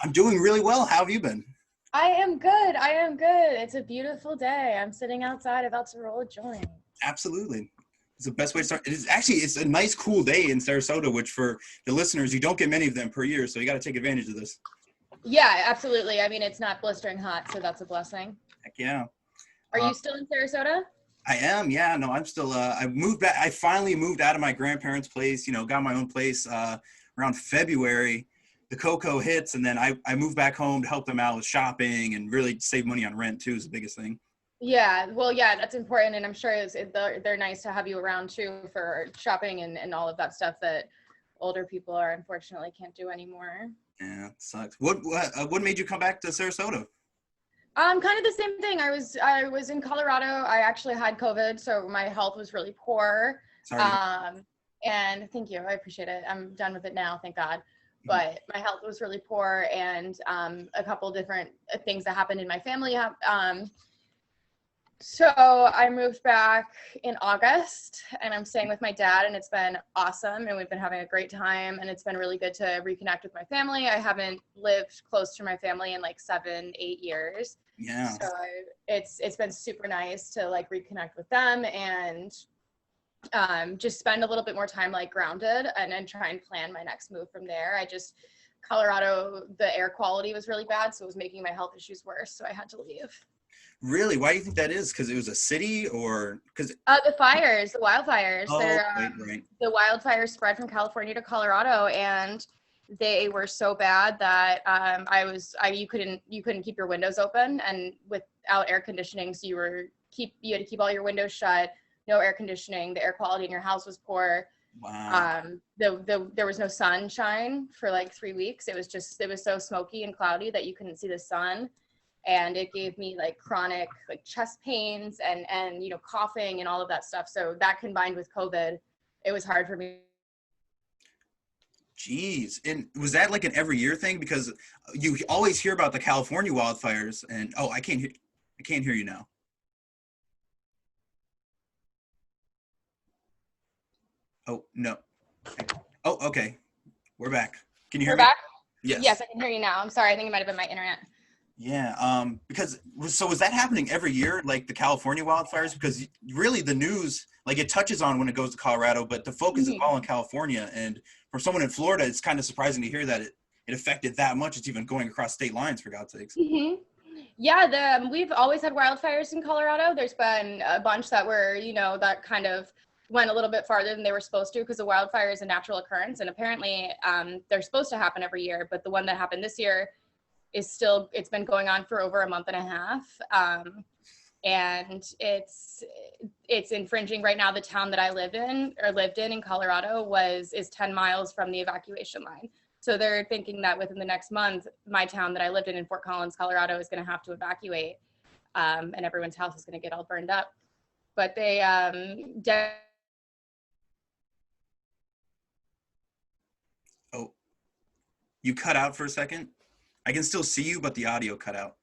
I'm doing really well. How have you been? I am good. I am good. It's a beautiful day. I'm sitting outside about to roll a joint. Absolutely. It's the best way to start. It's a nice, cool day in Sarasota, which for the listeners, you don't get many of them per year, so you got to take advantage of this. Yeah, absolutely. I mean, it's not blistering hot, so that's a blessing. Heck yeah. Are you still in Sarasota? I am. Yeah. No, I'm still. I moved back. I finally moved out of my grandparents' place. Got my own place around February. The Coco hits, and then I moved back home to help them out with shopping and really save money on rent too is the biggest thing. Yeah, well, yeah, that's important, and I'm sure they're nice to have you around too for shopping and all of that stuff that older people are unfortunately can't do anymore. Yeah, it sucks. What made you come back to Sarasota? Kind of the same thing. I was in Colorado. I actually had COVID, so my health was really poor. Sorry. And thank you. I appreciate it. I'm done with it now, thank God. But my health was really poor, and a couple different things that happened in my family. So I moved back in August, and I'm staying with my dad, and it's been awesome, and we've been having a great time, and it's been really good to reconnect with my family. I haven't lived close to my family in like 7-8 years. Yeah. So it's been super nice to like reconnect with them and just spend a little bit more time like grounded and then try and plan my next move from there. Colorado, the air quality was really bad, so it was making my health issues worse, so I had to leave. Really? Why do you think that is? Because it was a city, or because the wildfires? Oh, right. The wildfires spread from California to Colorado, and they were so bad that you couldn't keep your windows open, and without air conditioning, so you had to keep all your windows shut. No air conditioning. The air quality in your house was poor. Wow. There was no sunshine for like 3 weeks. It was so smoky and cloudy that you couldn't see the sun. And it gave me like chronic like chest pains and coughing and all of that stuff. So that combined with COVID, it was hard for me. Jeez. And was that like an every year thing? Because you always hear about the California wildfires, and I can't hear you now. Oh, no. Oh, okay. We're back. Can you hear me? We're back? Yes. Yes, I can hear you now. I'm sorry. I think it might have been my internet. Yeah. Was that happening every year, like the California wildfires? Because really the news, like it touches on when it goes to Colorado, but the focus is all in California. And for someone in Florida, it's kind of surprising to hear that it affected that much. It's even going across state lines, for God's sakes. Mm-hmm. Yeah, we've always had wildfires in Colorado. There's been a bunch that were, that kind of went a little bit farther than they were supposed to, because a wildfire is a natural occurrence, and apparently they're supposed to happen every year, but the one that happened this year it's been going on for over a month and a half, and it's infringing right now. The town that I lived in Colorado is 10 miles from the evacuation line, so they're thinking that within the next month my town that I lived in Fort Collins, Colorado, is going to have to evacuate, and everyone's house is going to get all burned up. But they Oh, you cut out for a second. I can still see you, but the audio cut out.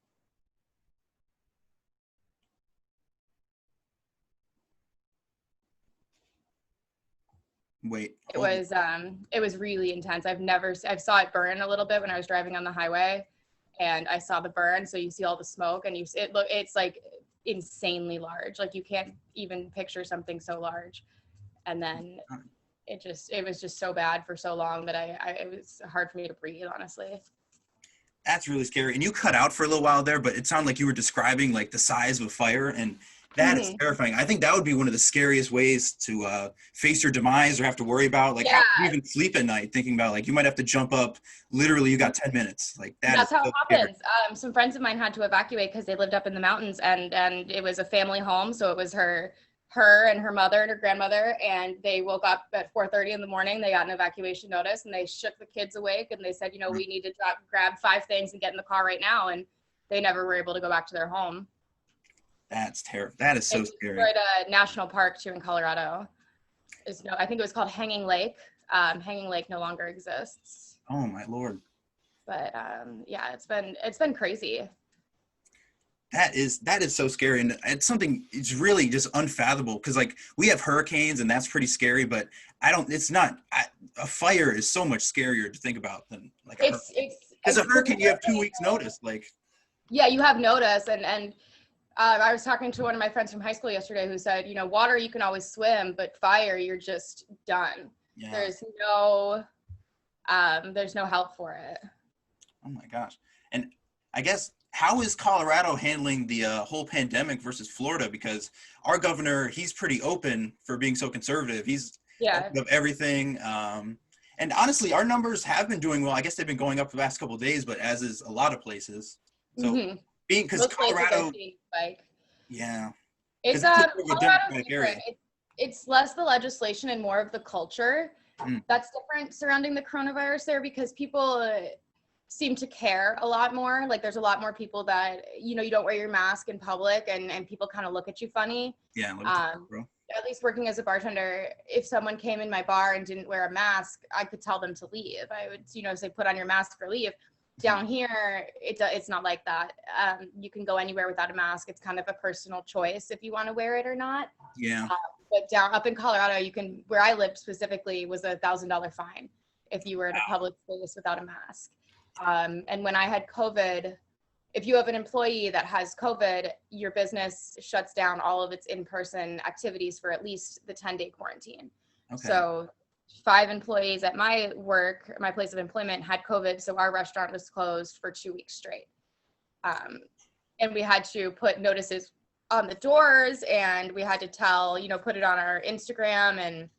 Wait. It was really intense. I saw it burn a little bit when I was driving on the highway, and I saw the burn. So you see all the smoke, and it's like insanely large. Like you can't even picture something so large. And then it was just so bad for so long that it was hard for me to breathe, honestly. That's really scary. And you cut out for a little while there, but it sounded like you were describing like the size of a fire, and that is terrifying. I think that would be one of the scariest ways to face your demise or have to worry about, like, how do you even sleep at night thinking about, like, you might have to jump up. Literally, you got 10 minutes. Like that's how it happens. Some friends of mine had to evacuate because they lived up in the mountains, and it was a family home. So it was her and her mother and her grandmother, and they woke up at 4:30 in the morning. They got an evacuation notice, and they shook the kids awake, and they said, we need to grab 5 things and get in the car right now. And they never were able to go back to their home. That's terrible. That is so scary. Destroyed a national park too in Colorado. I think it was called Hanging Lake. Hanging Lake no longer exists. Oh my Lord. But yeah, it's been crazy. That is so scary, and it's something, it's really just unfathomable, because like we have hurricanes and that's pretty scary, but a fire is so much scarier to think about than like Because a hurricane, you have 2 weeks notice. Like, yeah, you have notice. And I was talking to one of my friends from high school yesterday who said, you know, water, you can always swim, but fire, you're just done. yeah. There's no help for it. Oh my gosh. And I guess, how is Colorado handling the whole pandemic versus Florida? Because our governor, he's pretty open for being so conservative. He's open of everything. And honestly, our numbers have been doing well. I guess they've been going up the last couple of days, but as is a lot of places. So because Colorado, yeah, it's Colorado's different. It's less the legislation and more of the culture that's different surrounding the coronavirus there, because people seem to care a lot more. Like there's a lot more people that, you know, you don't wear your mask in public and people kind of look at you funny. Yeah. At least working as a bartender, if someone came in my bar and didn't wear a mask, I could tell them to leave. I would, you know, say, put on your mask or leave. Down here, it's not like that. You can go anywhere without a mask. It's kind of a personal choice if you want to wear it or not. Yeah. But down up in Colorado, you can, where I lived specifically, was a $1,000 fine if you were in a public space without a mask. And when I had COVID, if you have an employee that has COVID, your business shuts down all of its in-person activities for at least the 10-day quarantine. Okay. So 5 employees at my work, my place of employment, had COVID, so our restaurant was closed for 2 weeks straight. And we had to put notices on the doors, and we had to tell, you know, put it on our Instagram and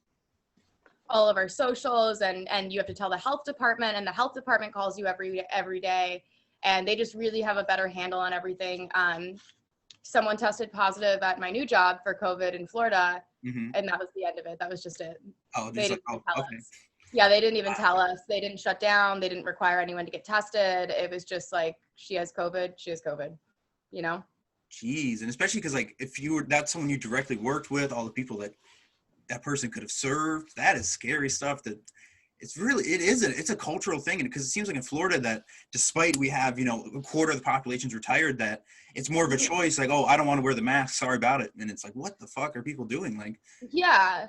all of our socials, and you have to tell the health department, and the health department calls you every day, and they just really have a better handle on everything. Someone tested positive at my new job for COVID in Florida, and that was the end of it. That was just it. Oh, they didn't tell us. Yeah, they didn't even tell us. They didn't shut down. They didn't require anyone to get tested. It was just like, she has COVID, you know? Jeez, and especially because, like, if that's someone you directly worked with, all the people that person could have served, that is scary stuff. That it's a cultural thing, because it seems like in Florida that despite we have, you know, a quarter of the population's retired, that it's more of a choice, like, oh, I don't want to wear the mask, sorry about it. And it's like, what the fuck are people doing? Like, yeah,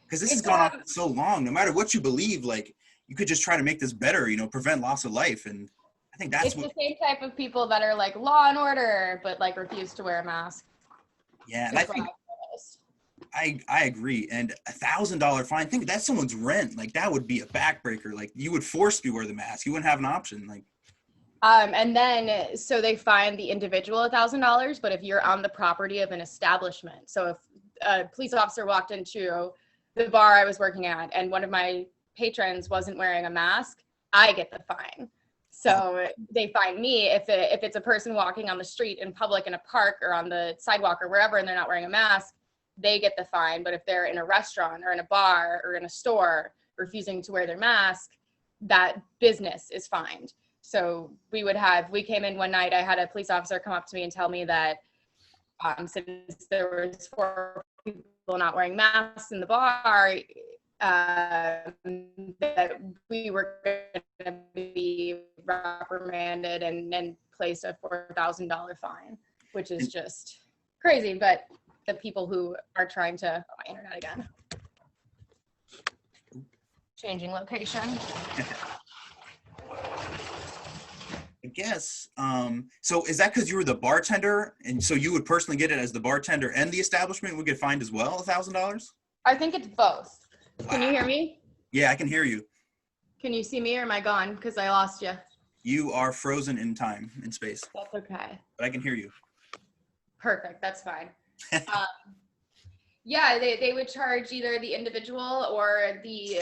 because this has gone on for so long. No matter what you believe, like, you could just try to make this better, you know, prevent loss of life. And I think that's the same type of people that are like law and order, but like refuse to wear a mask. Yeah, and I think I agree. And $1,000 fine, think that's someone's rent. Like, that would be a backbreaker. Like, you would force me to wear the mask. You wouldn't have an option. Like, and then, so they fine the individual $1,000, but if you're on the property of an establishment, so if a police officer walked into the bar I was working at and one of my patrons wasn't wearing a mask, I get the fine. So they fine me if it's a person walking on the street in public in a park or on the sidewalk or wherever and they're not wearing a mask, they get the fine. But if they're in a restaurant or in a bar or in a store refusing to wear their mask, that business is fined. So we came in one night, I had a police officer come up to me and tell me that since there was 4 people not wearing masks in the bar, that we were going to be reprimanded and placed a $4,000 fine, which is just crazy. But the people who are trying to, my internet again, changing location. I guess. So is that because you were the bartender, and so you would personally get it as the bartender, and the establishment would get fined as well, $1,000? I think it's both. Wow. Can you hear me? Yeah, I can hear you. Can you see me, or am I gone? Because I lost you. You are frozen in time, in space. That's okay. But I can hear you. Perfect. That's fine. Yeah, they would charge either the individual or the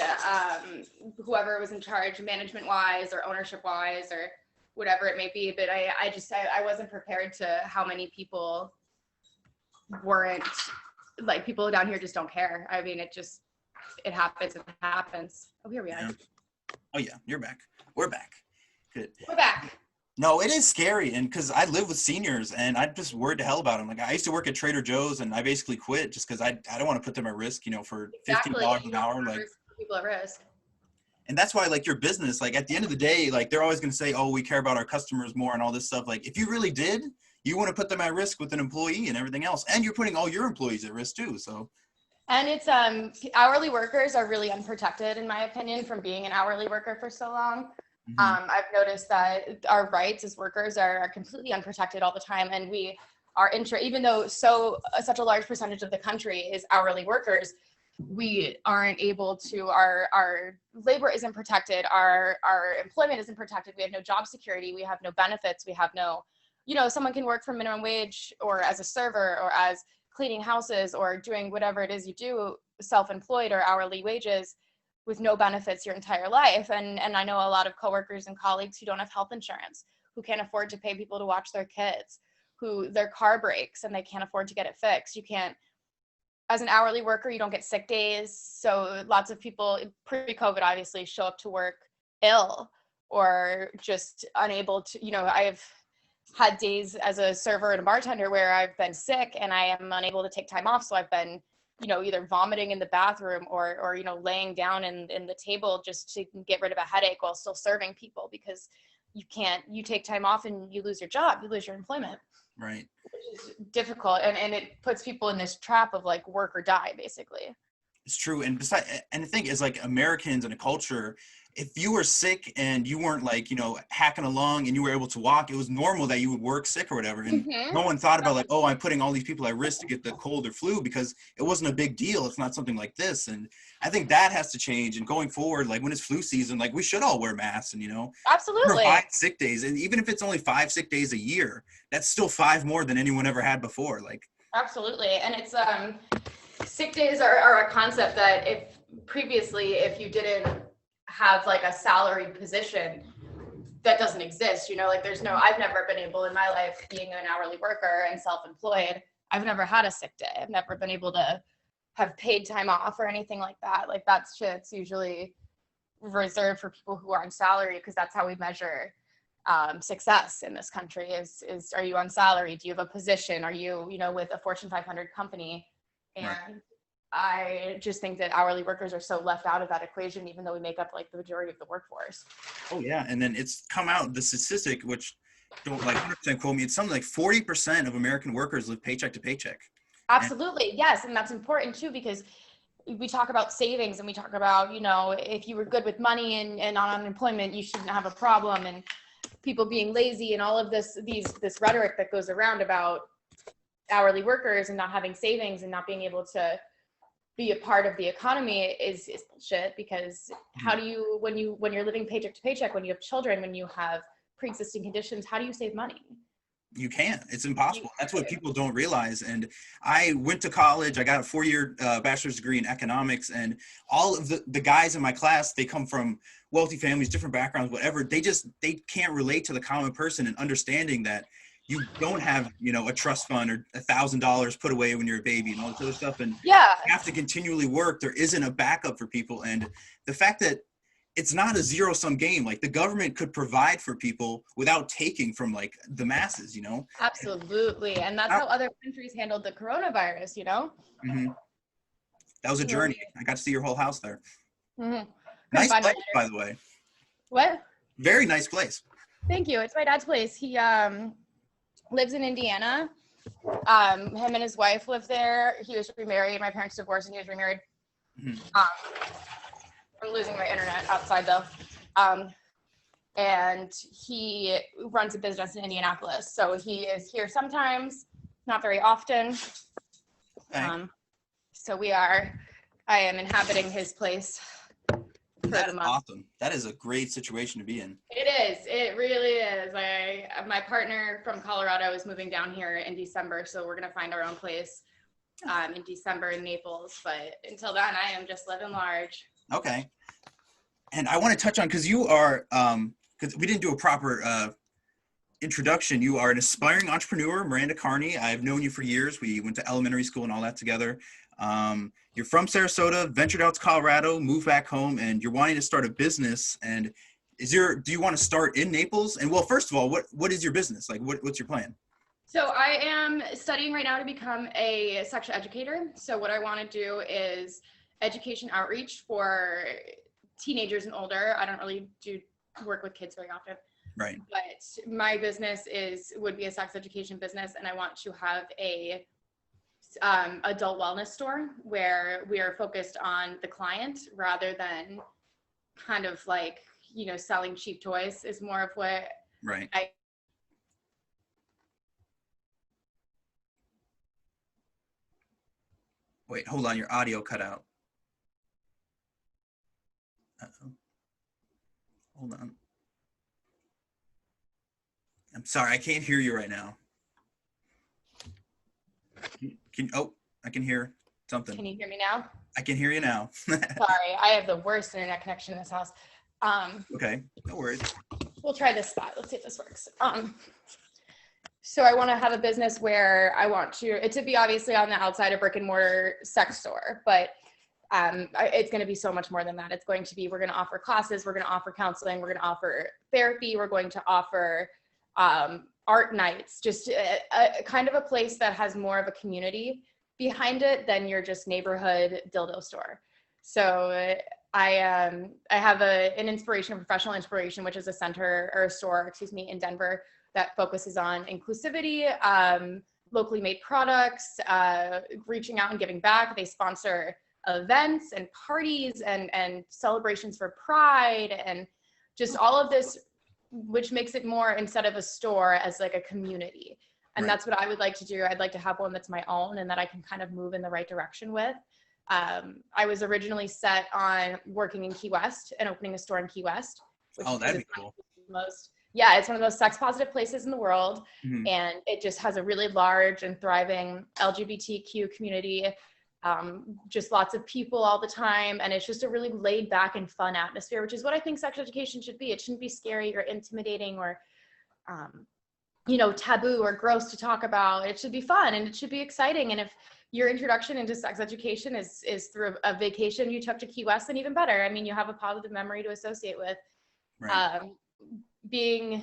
whoever was in charge, management wise or ownership wise or whatever it may be. But I wasn't prepared to how many people weren't, like, people down here just don't care. I mean, it happens. Oh, here we are. Yeah. Oh yeah, you're back. We're back. Good. We're back. No, it is scary, and because I live with seniors, and I'm just worried to hell about them. Like, I used to work at Trader Joe's, and I basically quit just because I don't want to put them at risk, you know, for $15 an hour. Like, people at risk. And that's why, like, your business, like, at the end of the day, like, they're always going to say, oh, we care about our customers more and all this stuff. Like, if you really did, you want to put them at risk with an employee and everything else, and you're putting all your employees at risk too. So. And it's hourly workers are really unprotected, in my opinion, from being an hourly worker for so long. I've noticed that our rights as workers are completely unprotected all the time, and we are even though such a large percentage of the country is hourly workers, we aren't able to, our labor isn't protected, our employment isn't protected, we have no job security, we have no benefits, we have no, someone can work for minimum wage or as a server or as cleaning houses or doing whatever it is you do, self-employed or hourly wages, with no benefits your entire life. And I know a lot of coworkers and colleagues who don't have health insurance, who can't afford to pay people to watch their kids, who their car breaks and they can't afford to get it fixed. You can't, as an hourly worker, you don't get sick days. So lots of people pre-COVID obviously show up to work ill or just unable to, I've had days as a server and a bartender where I've been sick and I am unable to take time off. So I've been, either vomiting in the bathroom or laying down in the table just to get rid of a headache while still serving people, because you take time off and you lose your job, you lose your employment. Right. Which is difficult. And it puts people in this trap of like work or die, basically. It's true. And the thing is, like, Americans and a culture, if you were sick and you weren't like, hacking along and you were able to walk, it was normal that you would work sick or whatever. And no one thought about like, oh, I'm putting all these people at risk to get the cold or flu, because it wasn't a big deal. It's not something like this. And I think that has to change. And going forward, like when it's flu season, like we should all wear masks and, Absolutely. provide sick days. And even if it's only 5 sick days a year, that's still 5 more than anyone ever had before. Like, absolutely. And it's, sick days are a concept that if you didn't have like a salaried position, that doesn't exist, like I've never been able in my life, being an hourly worker and self-employed, I've never had a sick day. I've never been able to have paid time off or anything like that. Like that shit's usually reserved for people who are on salary, because that's how we measure success in this country is are you on salary? Do you have a position? Are you, with a Fortune 500 company? And right. I just think that hourly workers are so left out of that equation, even though we make up like the majority of the workforce. Oh yeah. And then it's come out, the statistic, which don't like 100% quote me, it's something like 40% of American workers live paycheck to paycheck. Absolutely. Yes. And that's important too, because we talk about savings and we talk about, if you were good with money and on unemployment, you shouldn't have a problem, and people being lazy and all of this rhetoric that goes around about hourly workers and not having savings and not being able to be a part of the economy is bullshit. Because how do you, when you're living paycheck to paycheck, when you have children, when you have pre-existing conditions, how do you save money? You can't. It's impossible. That's what people don't realize. And I went to college. I got a 4-year bachelor's degree in economics, and all of the guys in my class, they come from wealthy families, different backgrounds, whatever. They can't relate to the common person and understanding that you don't have, a trust fund or $1,000 put away when you're a baby and all this other stuff. And yeah, you have to continually work. There isn't a backup for people. And the fact that it's not a zero-sum game. Like the government could provide for people without taking from like the masses, Absolutely. And that's how other countries handled the coronavirus, Mm-hmm. That was a journey. I got to see your whole house there. Mm-hmm. Nice place, by the way. What? Very nice place. Thank you. It's my dad's place. He lives in Indiana. Him and his wife live there. He was remarried. My parents divorced and he was remarried. Mm-hmm. I'm losing my internet outside though. And he runs a business in Indianapolis. So he is here sometimes, not very often. Okay. So I am inhabiting his place. That is awesome. That is a great situation to be in. It is. It really is. My partner from Colorado is moving down here in December. So we're going to find our own place in December in Naples. But until then, I am just living large. Okay. And I want to touch on, because you are, because we didn't do a proper introduction, you are an aspiring entrepreneur, Miranda Carney. I've known you for years. We went to elementary school and all that together. You're from Sarasota, ventured out to Colorado, moved back home, and you're wanting to start a business. And do you want to start in Naples? And well, first of all, what is your business? Like, what's your plan? So I am studying right now to become a sexual educator. So what I want to do is education outreach for teenagers and older. I don't really work with kids very often. Right. But my business would be a sex education business, and I want to have a adult wellness store where we are focused on the client rather than kind of like, you know, selling cheap toys is more of what Right. I. Wait, hold on. Your audio cut out. Uh-oh. Hold on. I'm sorry. I can't hear you right now. Oh, I can hear something. Can you hear me now? I can hear you now. Sorry, I have the worst internet connection in this house. Okay, no worries. We'll try this spot. Let's see if this works. So I want to have a business where I want it to be obviously on the outside of brick and mortar sex store, but it's going to be so much more than that. It's going to be, we're going to offer classes, we're going to offer counseling, we're going to offer therapy, we're going to offer art nights, just a kind of a place that has more of a community behind it than your just neighborhood dildo store. So I have an inspiration, professional inspiration, which is a center or a store, in Denver that focuses on inclusivity, locally made products, reaching out and giving back. They sponsor events and parties and celebrations for Pride and just all of this, which makes it more, instead of a store, as like a community. And that's what I would like to do. I'd like to have one that's my own and that I can kind of move in the right direction with. I was originally set on working in Key West and opening a store in Key West. Oh, that'd be cool. It's one of the most sex positive places in the world. Mm-hmm. And it just has a really large and thriving LGBTQ community, just lots of people all the time. And it's just a really laid back and fun atmosphere, which is what I think sex education should be. It shouldn't be scary or intimidating or, taboo or gross to talk about. It should be fun and it should be exciting. And if your introduction into sex education is through a vacation you took to Key West, then even better. I mean, you have a positive memory to associate with. Right. Being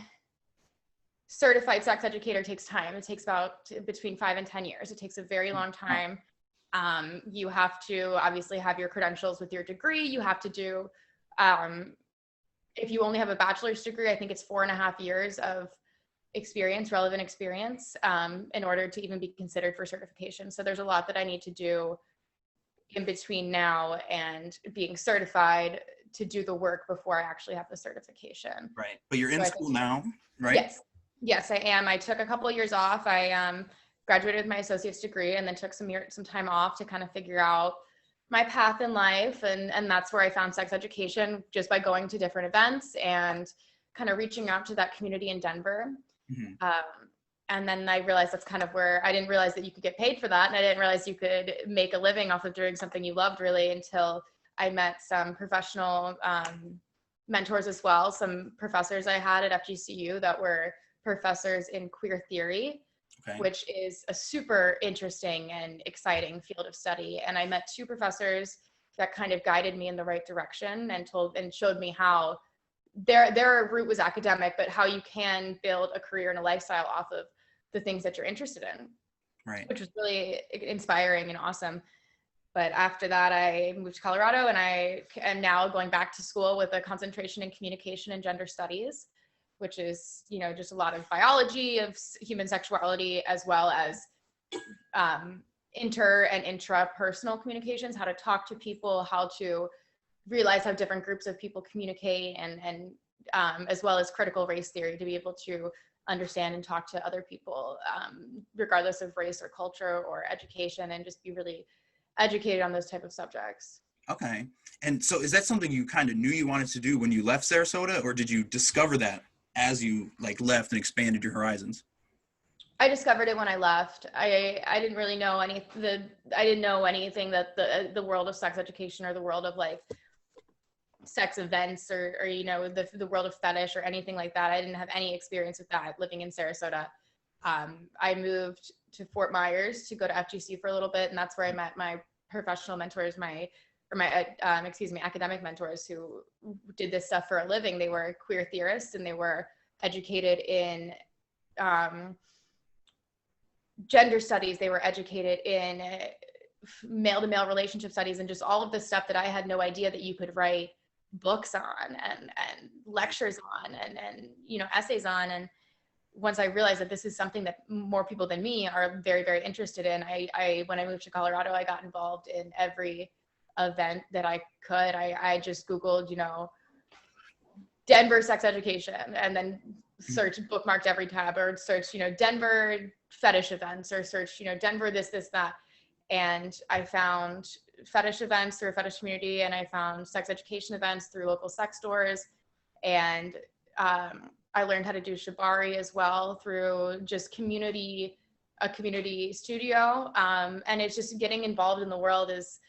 certified sex educator takes time. It takes about between 5 and 10 years. It takes a very long time. You have to obviously have your credentials with your degree. You have to do, if you only have a bachelor's degree, I think it's 4.5 years of relevant experience, in order to even be considered for certification. So there's a lot that I need to do in between now and being certified to do the work before I actually have the certification. Right. But you're in school now, right? Yes, I am. I took a couple of years off. I graduated with my associate's degree and then took some time off to kind of figure out my path in life. And that's where I found sex education, just by going to different events and kind of reaching out to that community in Denver. Mm-hmm. And then I realized that's kind of where I didn't realize that you could get paid for that. And I didn't realize you could make a living off of doing something you loved, really, until I met some professional mentors as well. Some professors I had at FGCU that were professors in queer theory, which is a super interesting and exciting field of study. And I met 2 professors that kind of guided me in the right direction and showed me how their route was academic, but how you can build a career and a lifestyle off of the things that you're interested in, right? Which was really inspiring and awesome. But after that, I moved to Colorado, and I am now going back to school with a concentration in communication and gender studies, which is, just a lot of biology of human sexuality, as well as inter and intrapersonal communications, how to talk to people, how to realize how different groups of people communicate, and as well as critical race theory, to be able to understand and talk to other people, regardless of race or culture or education, and just be really educated on those type of subjects. Okay. And so is that something you kind of knew you wanted to do when you left Sarasota, or did you discover that as you left and expanded your horizons? I discovered it when I left. I didn't really know I didn't know anything that the world of sex education or the world of sex events or the world of fetish or anything like that. I didn't have any experience with that living in Sarasota. I moved to Fort Myers to go to FGC for a little bit, and that's where I met my professional mentors, academic mentors who did this stuff for a living. They were queer theorists, and they were educated in gender studies. They were educated in male-to-male relationship studies, and just all of this stuff that I had no idea that you could write books on and lectures on and essays on. And once I realized that this is something that more people than me are very, very interested in, when I moved to Colorado, I got involved in every event that I could. I just Googled, Denver sex education, and then search bookmarked every tab, or search, Denver fetish events, or search, Denver this, that. And I found fetish events through a fetish community, and I found sex education events through local sex stores. And I learned how to do shibari as well through just a community studio. And it's just getting involved in the world is,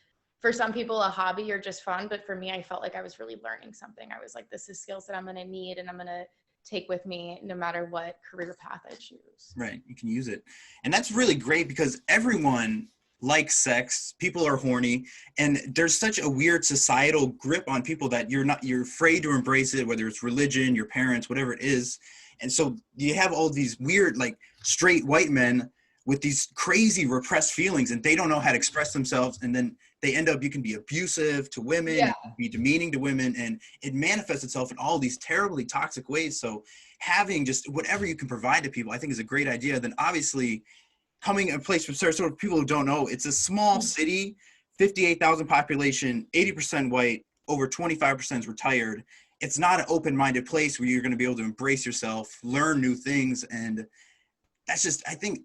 for some people, a hobby or just fun. But for me, I felt like I was really learning something. I was like, this is skills that I'm going to need and I'm going to take with me no matter what career path I choose. Right. You can use it. And that's really great because everyone likes sex. People are horny. And there's such a weird societal grip on people that you're afraid to embrace it, whether it's religion, your parents, whatever it is. And so you have all these weird, like, straight white men with these crazy repressed feelings, and they don't know how to express themselves. And then they end up, you can be abusive to women, you can be demeaning to women, and it manifests itself in all these terribly toxic ways. So having just whatever you can provide to people, I think is a great idea. Then obviously coming a place from Sarasota, people who don't know, it's a small city, 58,000 population, 80% white, over 25% is retired. It's not an open-minded place where you're going to be able to embrace yourself, learn new things. And that's just, I think,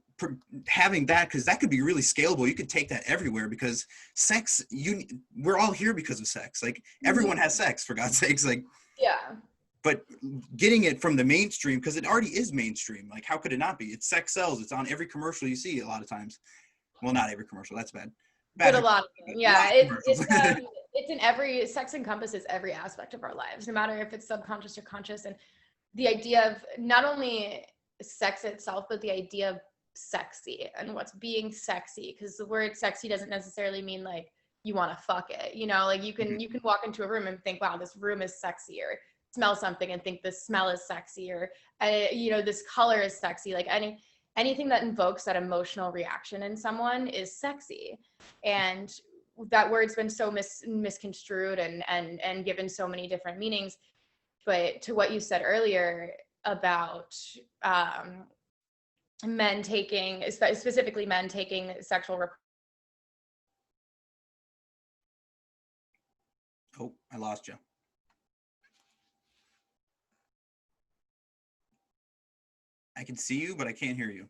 having that, because that could be really scalable. You could take that everywhere, because sex, we're all here because of sex. Like, everyone has sex, for God's sakes. Like, yeah. But getting it from the mainstream, because it already is mainstream. Like, how could it not be? It's sex sells. It's on every commercial you see a lot of times. Well, not every commercial. That's bad. But a lot of them. Yeah. It's in every, sex encompasses every aspect of our lives, no matter if it's subconscious or conscious. And the idea of not only sex itself, but the idea of sexy and what's being sexy, because the word sexy doesn't necessarily mean like you want to fuck it, like you can walk into a room and think, wow, this room is sexy, or smell something and think this smell is sexy, or this color is sexy. Like anything that invokes that emotional reaction in someone is sexy. And that word's been so misconstrued and given so many different meanings. But to what you said earlier about men taking, specifically men taking sexual Oh, I lost you. I can see you, but I can't hear you.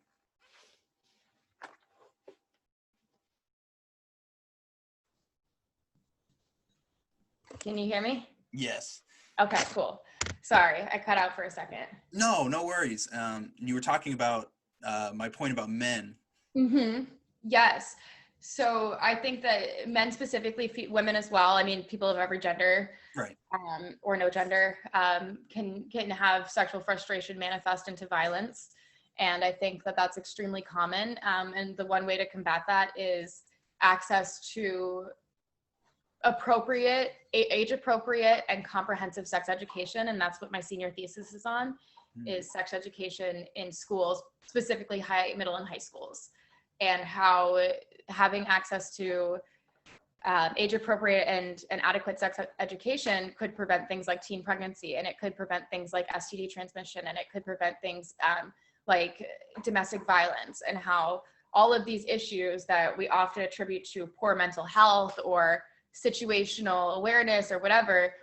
Can you hear me? Yes. Okay, cool. Sorry, I cut out for a second. No worries. You were talking about my point about men. Yes. So I think that men specifically, women as well, I mean, people of every gender, right, or no gender, can have sexual frustration manifest into violence. And I think that that's extremely common. And the one way to combat that is access to age appropriate and comprehensive sex education. And that's what my senior thesis is on, is sex education in schools, specifically middle and high schools, and how having access to age appropriate and adequate sex education could prevent things like teen pregnancy, and it could prevent things like STD transmission, and it could prevent things like domestic violence, and how all of these issues that we often attribute to poor mental health or situational awareness or whatever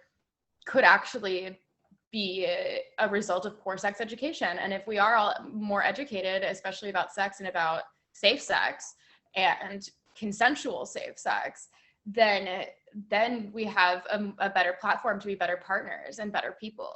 could actually be a result of poor sex education. And if we are all more educated, especially about sex and about safe sex and consensual safe sex, then we have a better platform to be better partners and better people.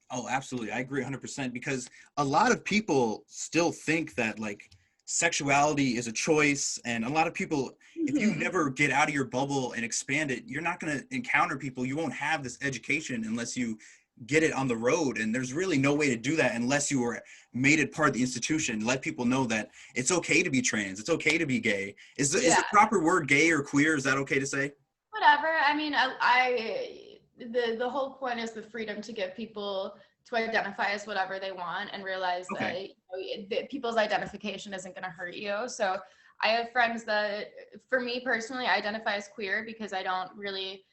Oh, absolutely. I agree 100%, because a lot of people still think that, like, sexuality is a choice. And a lot of people, if you never get out of your bubble and expand it, you're not going to encounter people. You won't have this education unless you get it on the road. And there's really no way to do that unless you were made it part of the institution. Let people know that it's okay to be trans. It's okay to be gay. Is the proper word gay or queer? Is that okay to say? Whatever. I mean, the whole point is the freedom to give people to identify as whatever they want and realize that people's identification isn't going to hurt you. So I have friends that, for me personally, I identify as queer because I don't really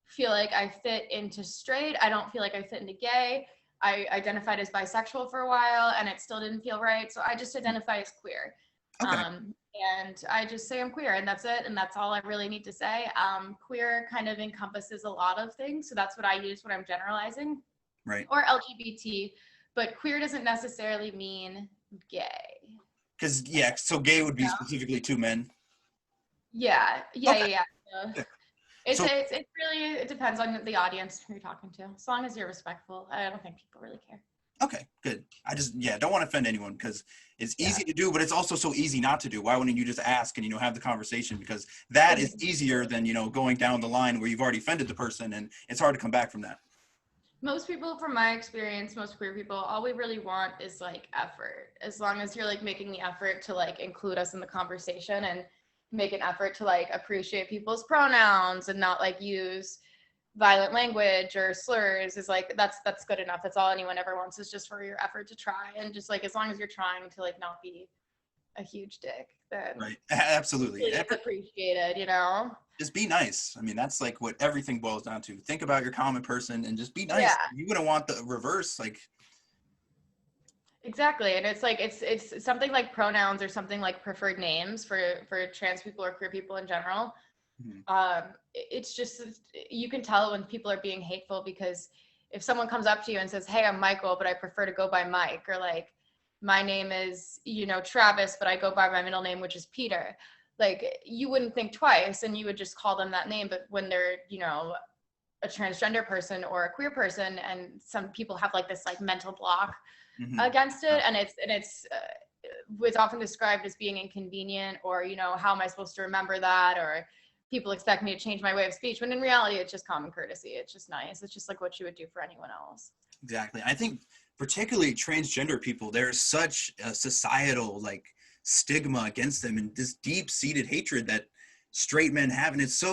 feel like I fit into straight. I don't feel like I fit into gay. I identified as bisexual for a while and it still didn't feel right. So I just identify as queer. Okay. And I just say I'm queer, and that's it. And that's all I really need to say. Queer kind of encompasses a lot of things. So that's what I use when I'm generalizing. Right. or LGBT, but queer doesn't necessarily mean gay. Because, yeah, so gay would be Yeah. specifically two men. Yeah. Okay. So Yeah. it's So, really, it depends on the audience who you're talking to. As long as you're respectful, I don't think people really care. okay, good. I just, yeah, don't want to offend anyone because it's Yeah. easy to do, but it's also so easy not to do. Why wouldn't you just ask and, have the conversation? Because that is easier than, going down the line where you've already offended the person and it's hard to come back from that. Most people, from my experience, most queer people, all we really want is like effort. As long as you're like making the effort to like include us in the conversation and make an effort to like appreciate people's pronouns and not like use violent language or slurs, is like that's good enough. That's all anyone ever wants, is just for your effort to try, and just like as long as you're trying to like not be a huge dick, then Right. Absolutely. it's appreciated, you know? Just be nice. I mean, that's like what everything boils down to. Think about your common person and just be nice. Yeah. You wouldn't want the reverse. Like, Exactly. And it's like it's something like pronouns or something like preferred names for trans people or queer people in general. It's just, you can tell when people are being hateful, because if someone comes up to you and says, "Hey, I'm Michael, but I prefer to go by Mike," or like, "My name is, Travis, but I go by my middle name, which is Peter," like, you wouldn't think twice and you would just call them that name. But when they're, a transgender person or a queer person, and some people have like this like mental block against it, and it's often described as being inconvenient, or how am I supposed to remember that, or people expect me to change my way of speech, when in reality it's just common courtesy. It's just nice. It's just like what you would do for anyone else. exactly. I think particularly transgender people, there's such a societal like stigma against them and this deep-seated hatred that straight men have, and it's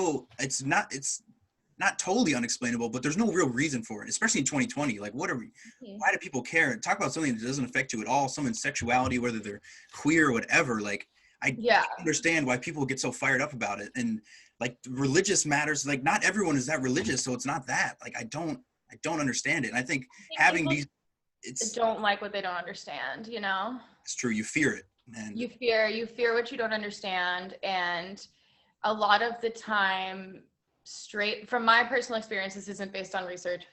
not totally unexplainable, but there's no real reason for it, especially in 2020. Like, why do people care? Talk about something that doesn't affect you at all, someone's sexuality, whether they're queer or whatever. Like, I can't understand why people get so fired up about it. And like religious matters, like not everyone is that religious, so it's not that. Like, I don't understand it. And I think having these, don't like what they don't understand, It's true. You fear it. And you fear what you don't understand. And a lot of the time, from my personal experience, this isn't based on research,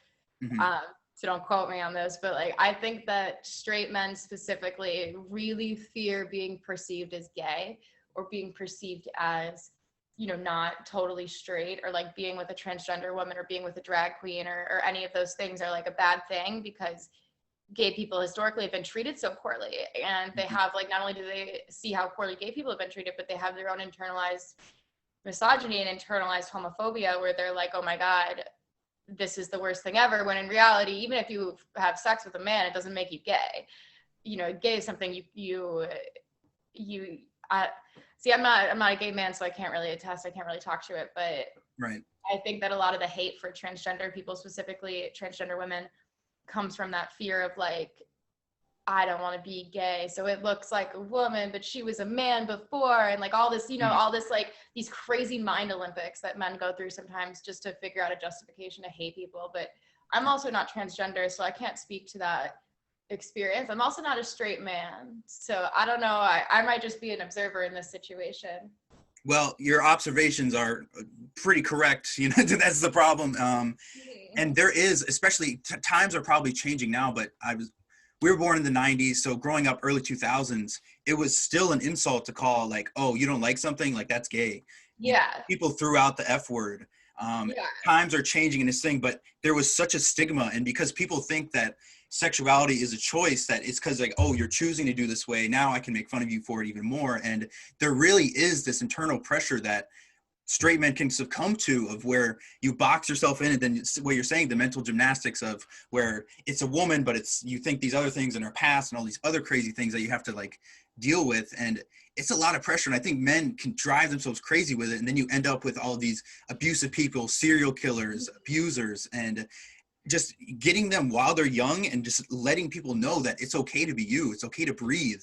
so don't quote me on this, but like, I think that straight men specifically really fear being perceived as gay, or being perceived as, not totally straight, or like being with a transgender woman or being with a drag queen or any of those things are like a bad thing, because gay people historically have been treated so poorly, and they have like, not only do they see how poorly gay people have been treated, but they have their own internalized misogyny and internalized homophobia, where they're like, "Oh my God, this is the worst thing ever," when in reality, even if you have sex with a man, it doesn't make you gay. Gay is something see, I'm not a gay man, so I can't really attest, I can't really talk to it, but right. I think that a lot of the hate for transgender people, specifically transgender women, comes from that fear of like, I don't want to be gay, so it looks like a woman, but she was a man before, and like all this, all this, like these crazy mind Olympics that men go through sometimes just to figure out a justification to hate people. But I'm also not transgender, so I can't speak to that experience. I'm also not a straight man, so I don't know. I might just be an observer in this situation. Well, your observations are pretty correct. That's the problem. And there is, especially times are probably changing now, but we were born in the 90s, so growing up early 2000s, it was still an insult to call like, "Oh, you don't like something? Like, that's gay." Yeah. People threw out the F word. Times are changing in this thing, but there was such a stigma, and because people think that sexuality is a choice, that it's because like, "Oh, you're choosing to do this way, now I can make fun of you for it even more." And there really is this internal pressure that straight men can succumb to, of where you box yourself in, and then what you're saying, the mental gymnastics of where it's a woman, but you think these other things in her past and all these other crazy things that you have to like deal with. And it's a lot of pressure. And I think men can drive themselves crazy with it. And then you end up with all these abusive people, serial killers, abusers, and just getting them while they're young and just letting people know that it's okay to be you. It's okay to breathe.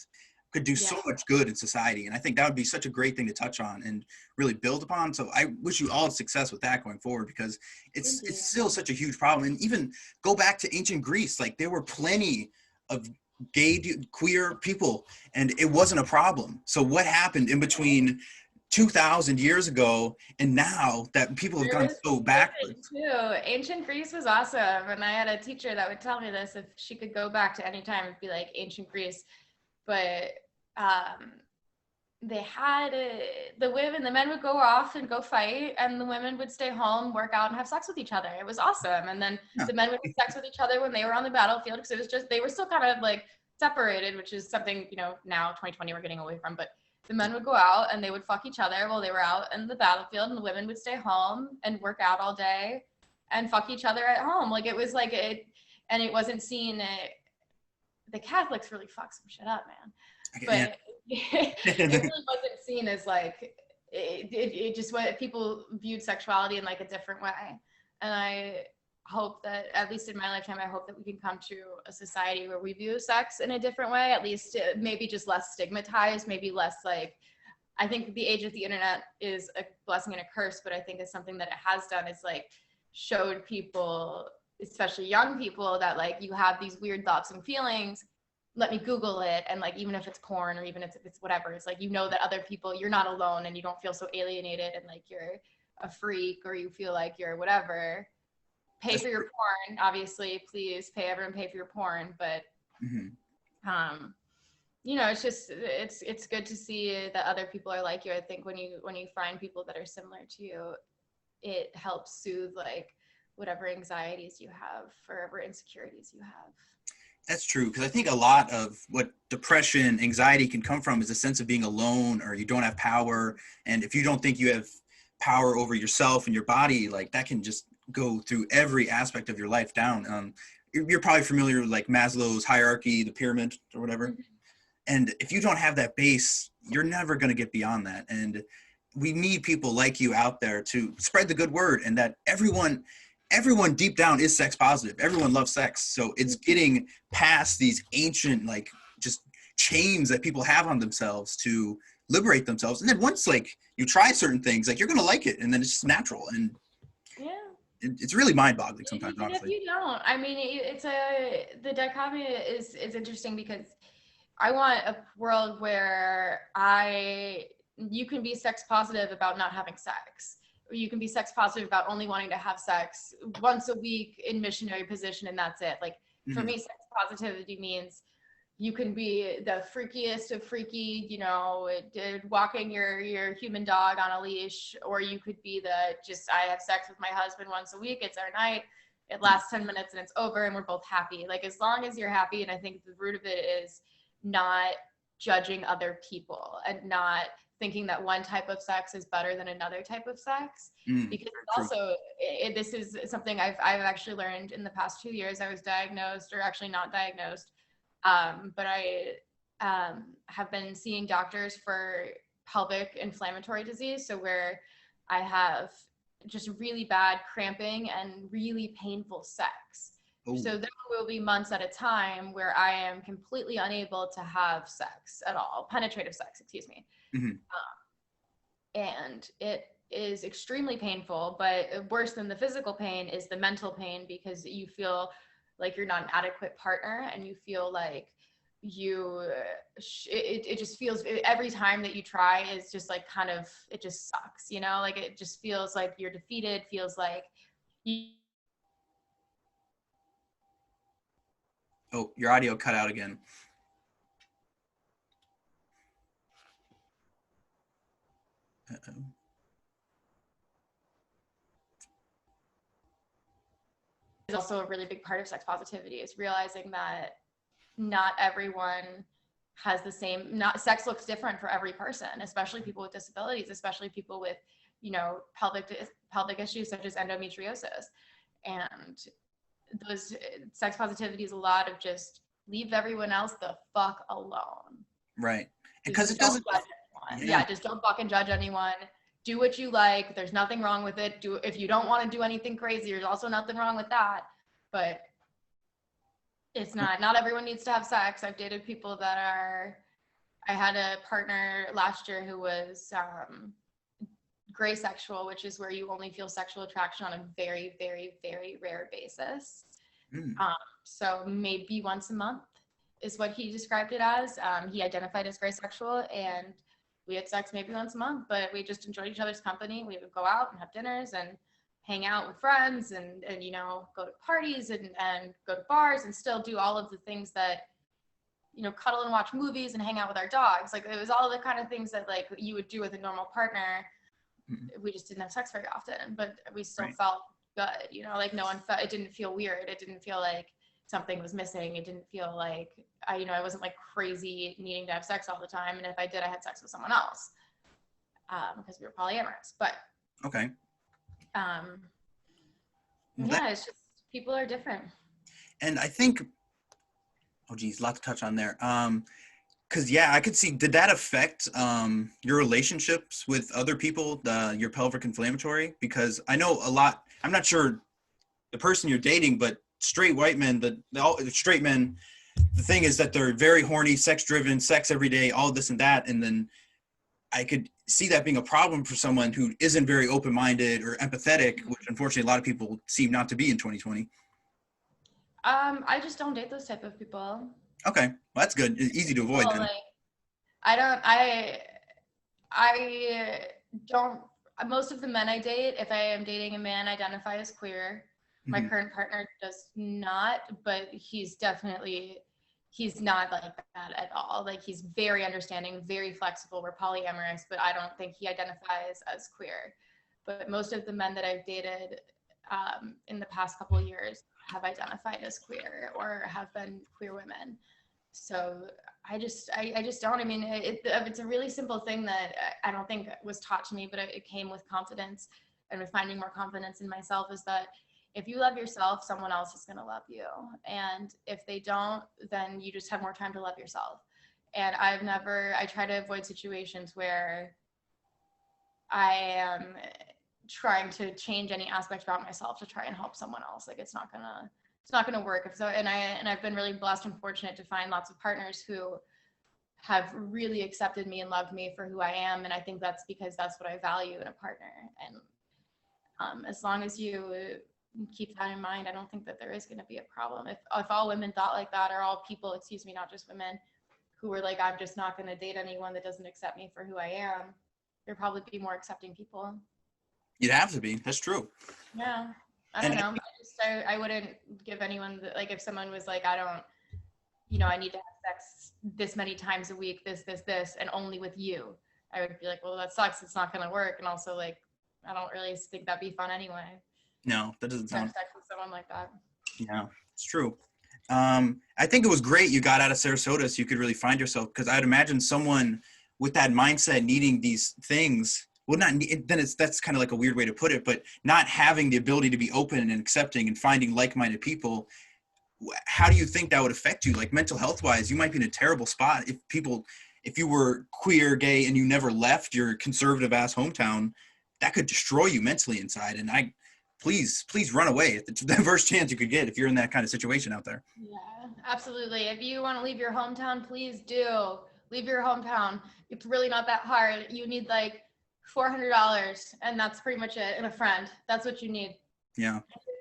Could do so much good in society. And I think that would be such a great thing to touch on and really build upon. So I wish you all success with that going forward, because it's still such a huge problem. And even go back to ancient Greece, like there were plenty of gay, queer people, and it wasn't a problem. So what happened in between 2,000 years ago, and now that people have gone so backwards. Too. Ancient Greece was awesome, and I had a teacher that would tell me this if she could go back to any time, it'd be like ancient Greece. But they had the men would go off and go fight, and the women would stay home, work out, and have sex with each other. It was awesome. And then the men would have sex with each other when they were on the battlefield, because it was just, they were still kind of like separated, which is something, you know, now 2020 we're getting away from. But the men would go out and they would fuck each other while they were out in the battlefield, and the women would stay home and work out all day and fuck each other at home. Like, it was like it, and it wasn't seen. The Catholics really fucked some shit up, man. But it really wasn't seen as like, it just what people viewed sexuality in like a different way. And I hope that, at least in my lifetime, I hope that we can come to a society where we view sex in a different way, at least maybe just less stigmatized, maybe less like, I think the age of the internet is a blessing and a curse, but I think it's something that it has done is like showed people, especially young people, that like you have these weird thoughts and feelings, let me Google it. And like, even if it's porn or even if it's whatever, it's like, you know, that other people, you're not alone, and you don't feel so alienated and like you're a freak, or you feel like you're whatever. Pay for your porn, obviously, please everyone pay for your porn. But you know, it's just, it's good to see that other people are like you. I think when you find people that are similar to you, it helps soothe like whatever anxieties you have, whatever insecurities you have. That's true, because I think a lot of what depression, anxiety can come from is a sense of being alone, or you don't have power. And if you don't think you have power over yourself and your body, like that can just go through every aspect of your life down. You're probably familiar with like Maslow's hierarchy, the pyramid or whatever. Mm-hmm. And if you don't have that base, you're never going to get beyond that. And we need people like you out there to spread the good word, and that everyone deep down is sex positive. Everyone loves sex. So it's getting past these ancient, like, just chains that people have on themselves to liberate themselves. And then once like you try certain things, like you're going to like it, and then it's just natural. And it's really mind-boggling sometimes. Even honestly, if you don't, I mean, the dichotomy is interesting, because I want a world where you can be sex positive about not having sex, or you can be sex positive about only wanting to have sex once a week in missionary position, and that's it. Like, for me, sex positivity means you can be the freakiest of freaky, you know, walking your human dog on a leash, or you could be I have sex with my husband once a week, it's our night, it lasts 10 minutes and it's over and we're both happy. Like, as long as you're happy. And I think the root of it is not judging other people and not thinking that one type of sex is better than another type of sex. Because also, this is something I've actually learned in the past 2 years. I was diagnosed, or actually not diagnosed, but I have been seeing doctors for pelvic inflammatory disease. So where I have just really bad cramping and really painful sex. Ooh. So there will be months at a time where I am completely unable to have sex at all, penetrative sex, excuse me. And it is extremely painful, but worse than the physical pain is the mental pain, because you feel like you're not an adequate partner, and you feel like it just feels, every time that you try is just like kind of, it just sucks, you know, like it just feels like you're defeated, feels like Oh, your audio cut out again. Uh-oh. Is also a really big part of sex positivity, is realizing that not everyone has the same, sex looks different for every person, especially people with disabilities, especially people with, you know, pelvic issues such as endometriosis. And those sex positivity is a lot of just leave everyone else the fuck alone. Right. Because it doesn't judge anyone. Yeah, just don't fucking judge anyone. Do what you like. There's nothing wrong with it. If you don't want to do anything crazy, there's also nothing wrong with that. But it's not everyone needs to have sex. I've dated people I had a partner last year who was gray sexual, which is where you only feel sexual attraction on a very, very, very rare basis. So maybe once a month is what he described it as. He identified as gray sexual, and we had sex maybe once a month, but we just enjoyed each other's company. We would go out and have dinners and hang out with friends and you know, go to parties and go to bars and still do all of the things that, you know, cuddle and watch movies and hang out with our dogs. Like, it was all the kind of things that like you would do with a normal partner. We just didn't have sex very often, but we still felt good, you know, like no one felt, it didn't feel weird. It didn't feel like something was missing. It didn't feel like you know, I wasn't like crazy needing to have sex all the time. And if I did, I had sex with someone else because we were polyamorous. But okay. It's just people are different. And I think, oh geez, a lot to touch on there. Because yeah, I could see, did that affect your relationships with other people, your pelvic inflammatory? Because I know a lot, I'm not sure the person you're dating, but straight white men, the straight men, the thing is that they're very horny, sex driven, sex every day, all this and that. And then I could see that being a problem for someone who isn't very open-minded or empathetic, which unfortunately a lot of people seem not to be in 2020. I just don't date those type of people. Okay, well, that's good. It's easy to avoid then. Like, I don't, most of the men I date, if I am dating a man, identify as queer. My current partner does not, but he's not like that at all. Like, he's very understanding, very flexible. We're polyamorous, but I don't think he identifies as queer. But most of the men that I've dated in the past couple of years have identified as queer or have been queer women. So I just don't. I mean, it's a really simple thing that I don't think was taught to me, but it came with confidence and with finding more confidence in myself, is that if you love yourself, someone else is going to love you. And if they don't, then you just have more time to love yourself. And I try to avoid situations where I am trying to change any aspect about myself to try and help someone else. Like, it's not gonna work. And I've been really blessed and fortunate to find lots of partners who have really accepted me and loved me for who I am. And I think that's because that's what I value in a partner. And as long as you keep that in mind, I don't think that there is going to be a problem. If all women thought like that, or all people, not just women, who were like, I'm just not going to date anyone that doesn't accept me for who I am, there'd probably be more accepting people. You'd have to be. That's true. Yeah. I don't know. I wouldn't give anyone, like, if someone was like, I don't, you know, I need to have sex this many times a week, this, and only with you, I would be like, well, that sucks. It's not going to work. And also, like, I don't really think that'd be fun anyway. No, that doesn't sound. Have sex with someone like that. Yeah, it's true. I think it was great you got out of Sarasota so you could really find yourself, because I'd imagine someone with that mindset needing these things, well, that's kind of like a weird way to put it, but not having the ability to be open and accepting and finding like-minded people. How do you think that would affect you? Like, mental health wise, you might be in a terrible spot if you were queer, gay, and you never left your conservative ass hometown. That could destroy you mentally inside. And please run away at the first chance you could get if you're in that kind of situation out there. Yeah, absolutely. If you want to leave your hometown, please do. Leave your hometown. It's really not that hard. You need like $400, and that's pretty much it, and a friend. That's what you need. Yeah.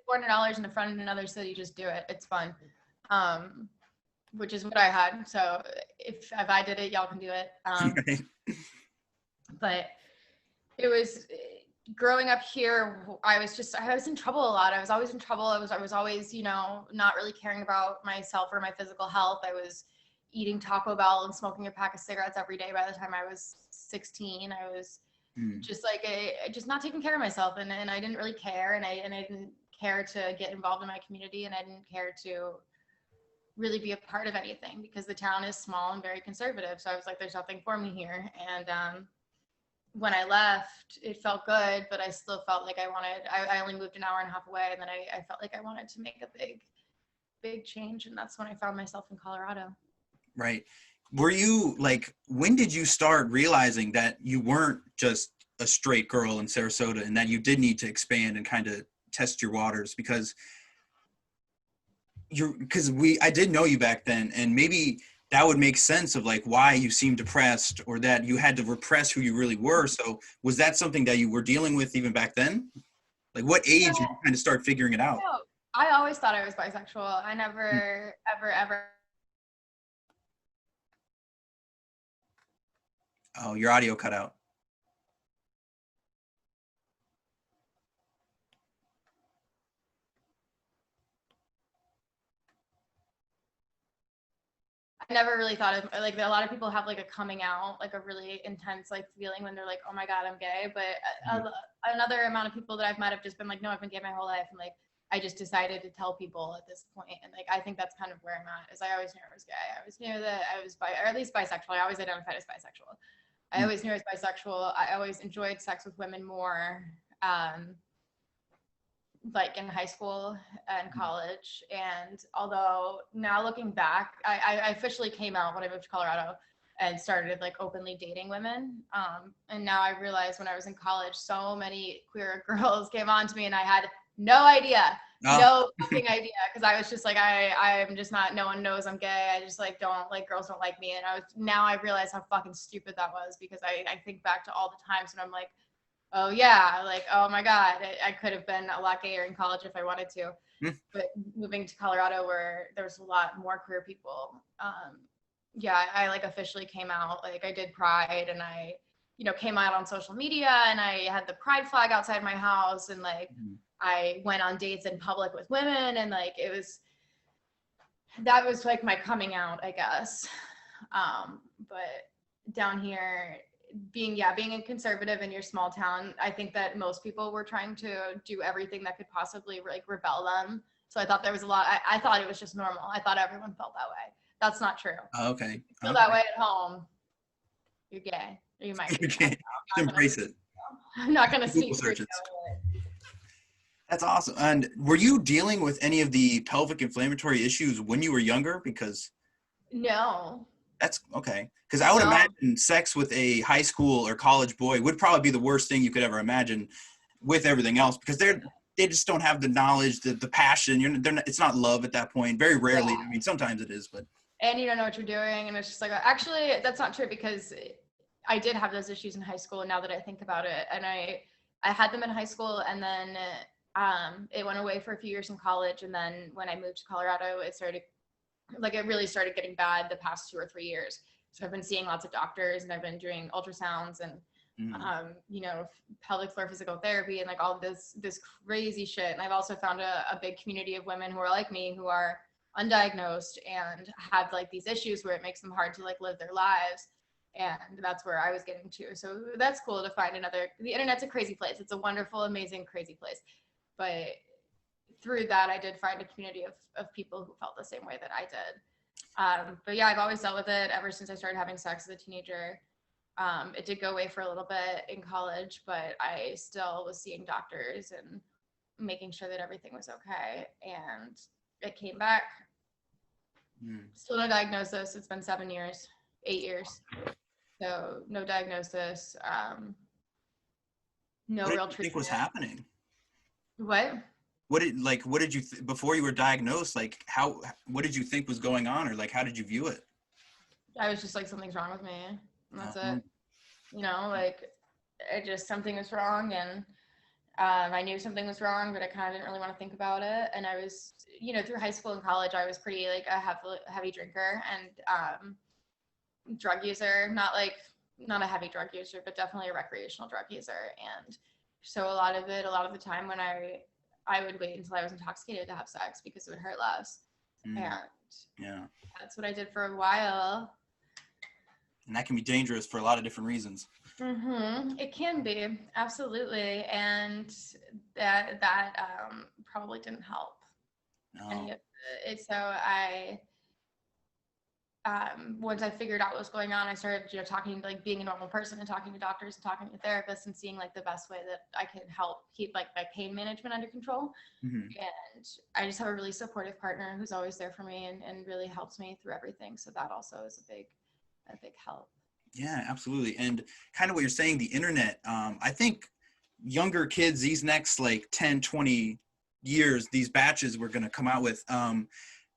$400 and a friend in another city, just do it. It's fun. Which is what I had. So if I did it, y'all can do it. But it was, growing up here, I was in trouble a lot. I was always in trouble. I was always, you know, not really caring about myself or my physical health. I was eating Taco Bell and smoking a pack of cigarettes every day by the time I was 16. I was just like, just not taking care of myself. And I didn't really care. And I didn't care to get involved in my community. And I didn't care to really be a part of anything because the town is small and very conservative. So I was like, there's nothing for me here. And when I left, it felt good, but I still felt like I only moved an hour and a half away. And then I felt like I wanted to make a big change. And that's when I found myself in Colorado. Right. Were you like, when did you start realizing that you weren't just a straight girl in Sarasota and that you did need to expand and kind of test your waters? Because I did know you back then, and maybe that would make sense of like why you seemed depressed or that you had to repress who you really were. So was that something that you were dealing with even back then? Like, what age did you kind of start figuring it out? No, I always thought I was bisexual. I never, ever. Oh, your audio cut out. I never really thought of, like, a lot of people have like a coming out, like a really intense like feeling when they're like, oh my God, I'm gay. But another amount of people that I've met have just been like, no, I've been gay my whole life. And like, I just decided to tell people at this point. And like, I think that's kind of where I'm at, is I always knew I was gay. I always knew that I was or at least bisexual. I always identified as bisexual. I always knew I was bisexual. I always enjoyed sex with women more. Like in high school and college. And although now looking back, I officially came out when I moved to Colorado and started like openly dating women. And now I realize when I was in college, so many queer girls came on to me and I had no idea. No fucking idea. Cause I was just like, I'm just not, no one knows I'm gay. I just like, don't like, girls don't like me. And now I realize how fucking stupid that was, because I think back to all the times when I'm like, oh yeah, like, oh my God, I could have been a lot gayer in college if I wanted to. But moving to Colorado where there's a lot more queer people, yeah, I like officially came out. Like I did Pride and I, came out on social media and I had the Pride flag outside my house and like I went on dates in public with women and like that was like my coming out, I guess. But down here, being a conservative in your small town, I think that most people were trying to do everything that could possibly like rebel them. So I thought there was a lot. I thought it was just normal. I thought everyone felt that way. That's not true. Okay. If you feel that way at home, you're gay. Or you might be. Okay. Embrace it. I'm not going to sneak through. That's awesome. And were you dealing with any of the pelvic inflammatory issues when you were younger? Because no. That's okay. Because I would imagine sex with a high school or college boy would probably be the worst thing you could ever imagine with everything else, because they just don't have the knowledge, the passion. It's not love at that point. Very rarely. Yeah. I mean, sometimes it is, but. And you don't know what you're doing. And it's just like, actually, that's not true, because I did have those issues in high school. And now that I think about it, and I had them in high school, and then it went away for a few years in college. And then when I moved to Colorado, it really started getting bad the past 2 or 3 years. So I've been seeing lots of doctors and I've been doing ultrasounds and, pelvic floor physical therapy and like all this crazy shit. And I've also found a big community of women who are like me, who are undiagnosed and have like these issues where it makes them hard to like live their lives. And that's where I was getting to. So that's cool to find the internet's a crazy place. It's a wonderful, amazing, crazy place. But through that, I did find a community of people who felt the same way that I did. But yeah, I've always dealt with it ever since I started having sex as a teenager. It did go away for a little bit in college, but I still was seeing doctors and making sure that everything was okay. And it came back. Still no diagnosis. It's been 8 years. So no diagnosis. No real treatment. What did you think was happening? What? What did you before you were diagnosed? Like what did you think was going on, or like how did you view it? I was just like, something's wrong with me, and that's it. Like something was wrong, and I knew something was wrong, but I kind of didn't really want to think about it. And I was, through high school and college, I was pretty like a heavy drinker and drug user. Not a heavy drug user, but definitely a recreational drug user. And so a lot of the time when I would wait until I was intoxicated to have sex because it would hurt less. And yeah, that's what I did for a while. And that can be dangerous for a lot of different reasons. It can be, absolutely. And that probably didn't help. No. So I, once I figured out what was going on, I started, talking, like being a normal person and talking to doctors and talking to therapists and seeing like the best way that I can help keep like my pain management under control. And I just have a really supportive partner who's always there for me and really helps me through everything. So that also is a big help. Yeah, absolutely. And kind of what you're saying, the internet, I think younger kids, these next like 10, 20 years, these batches we're going to come out with,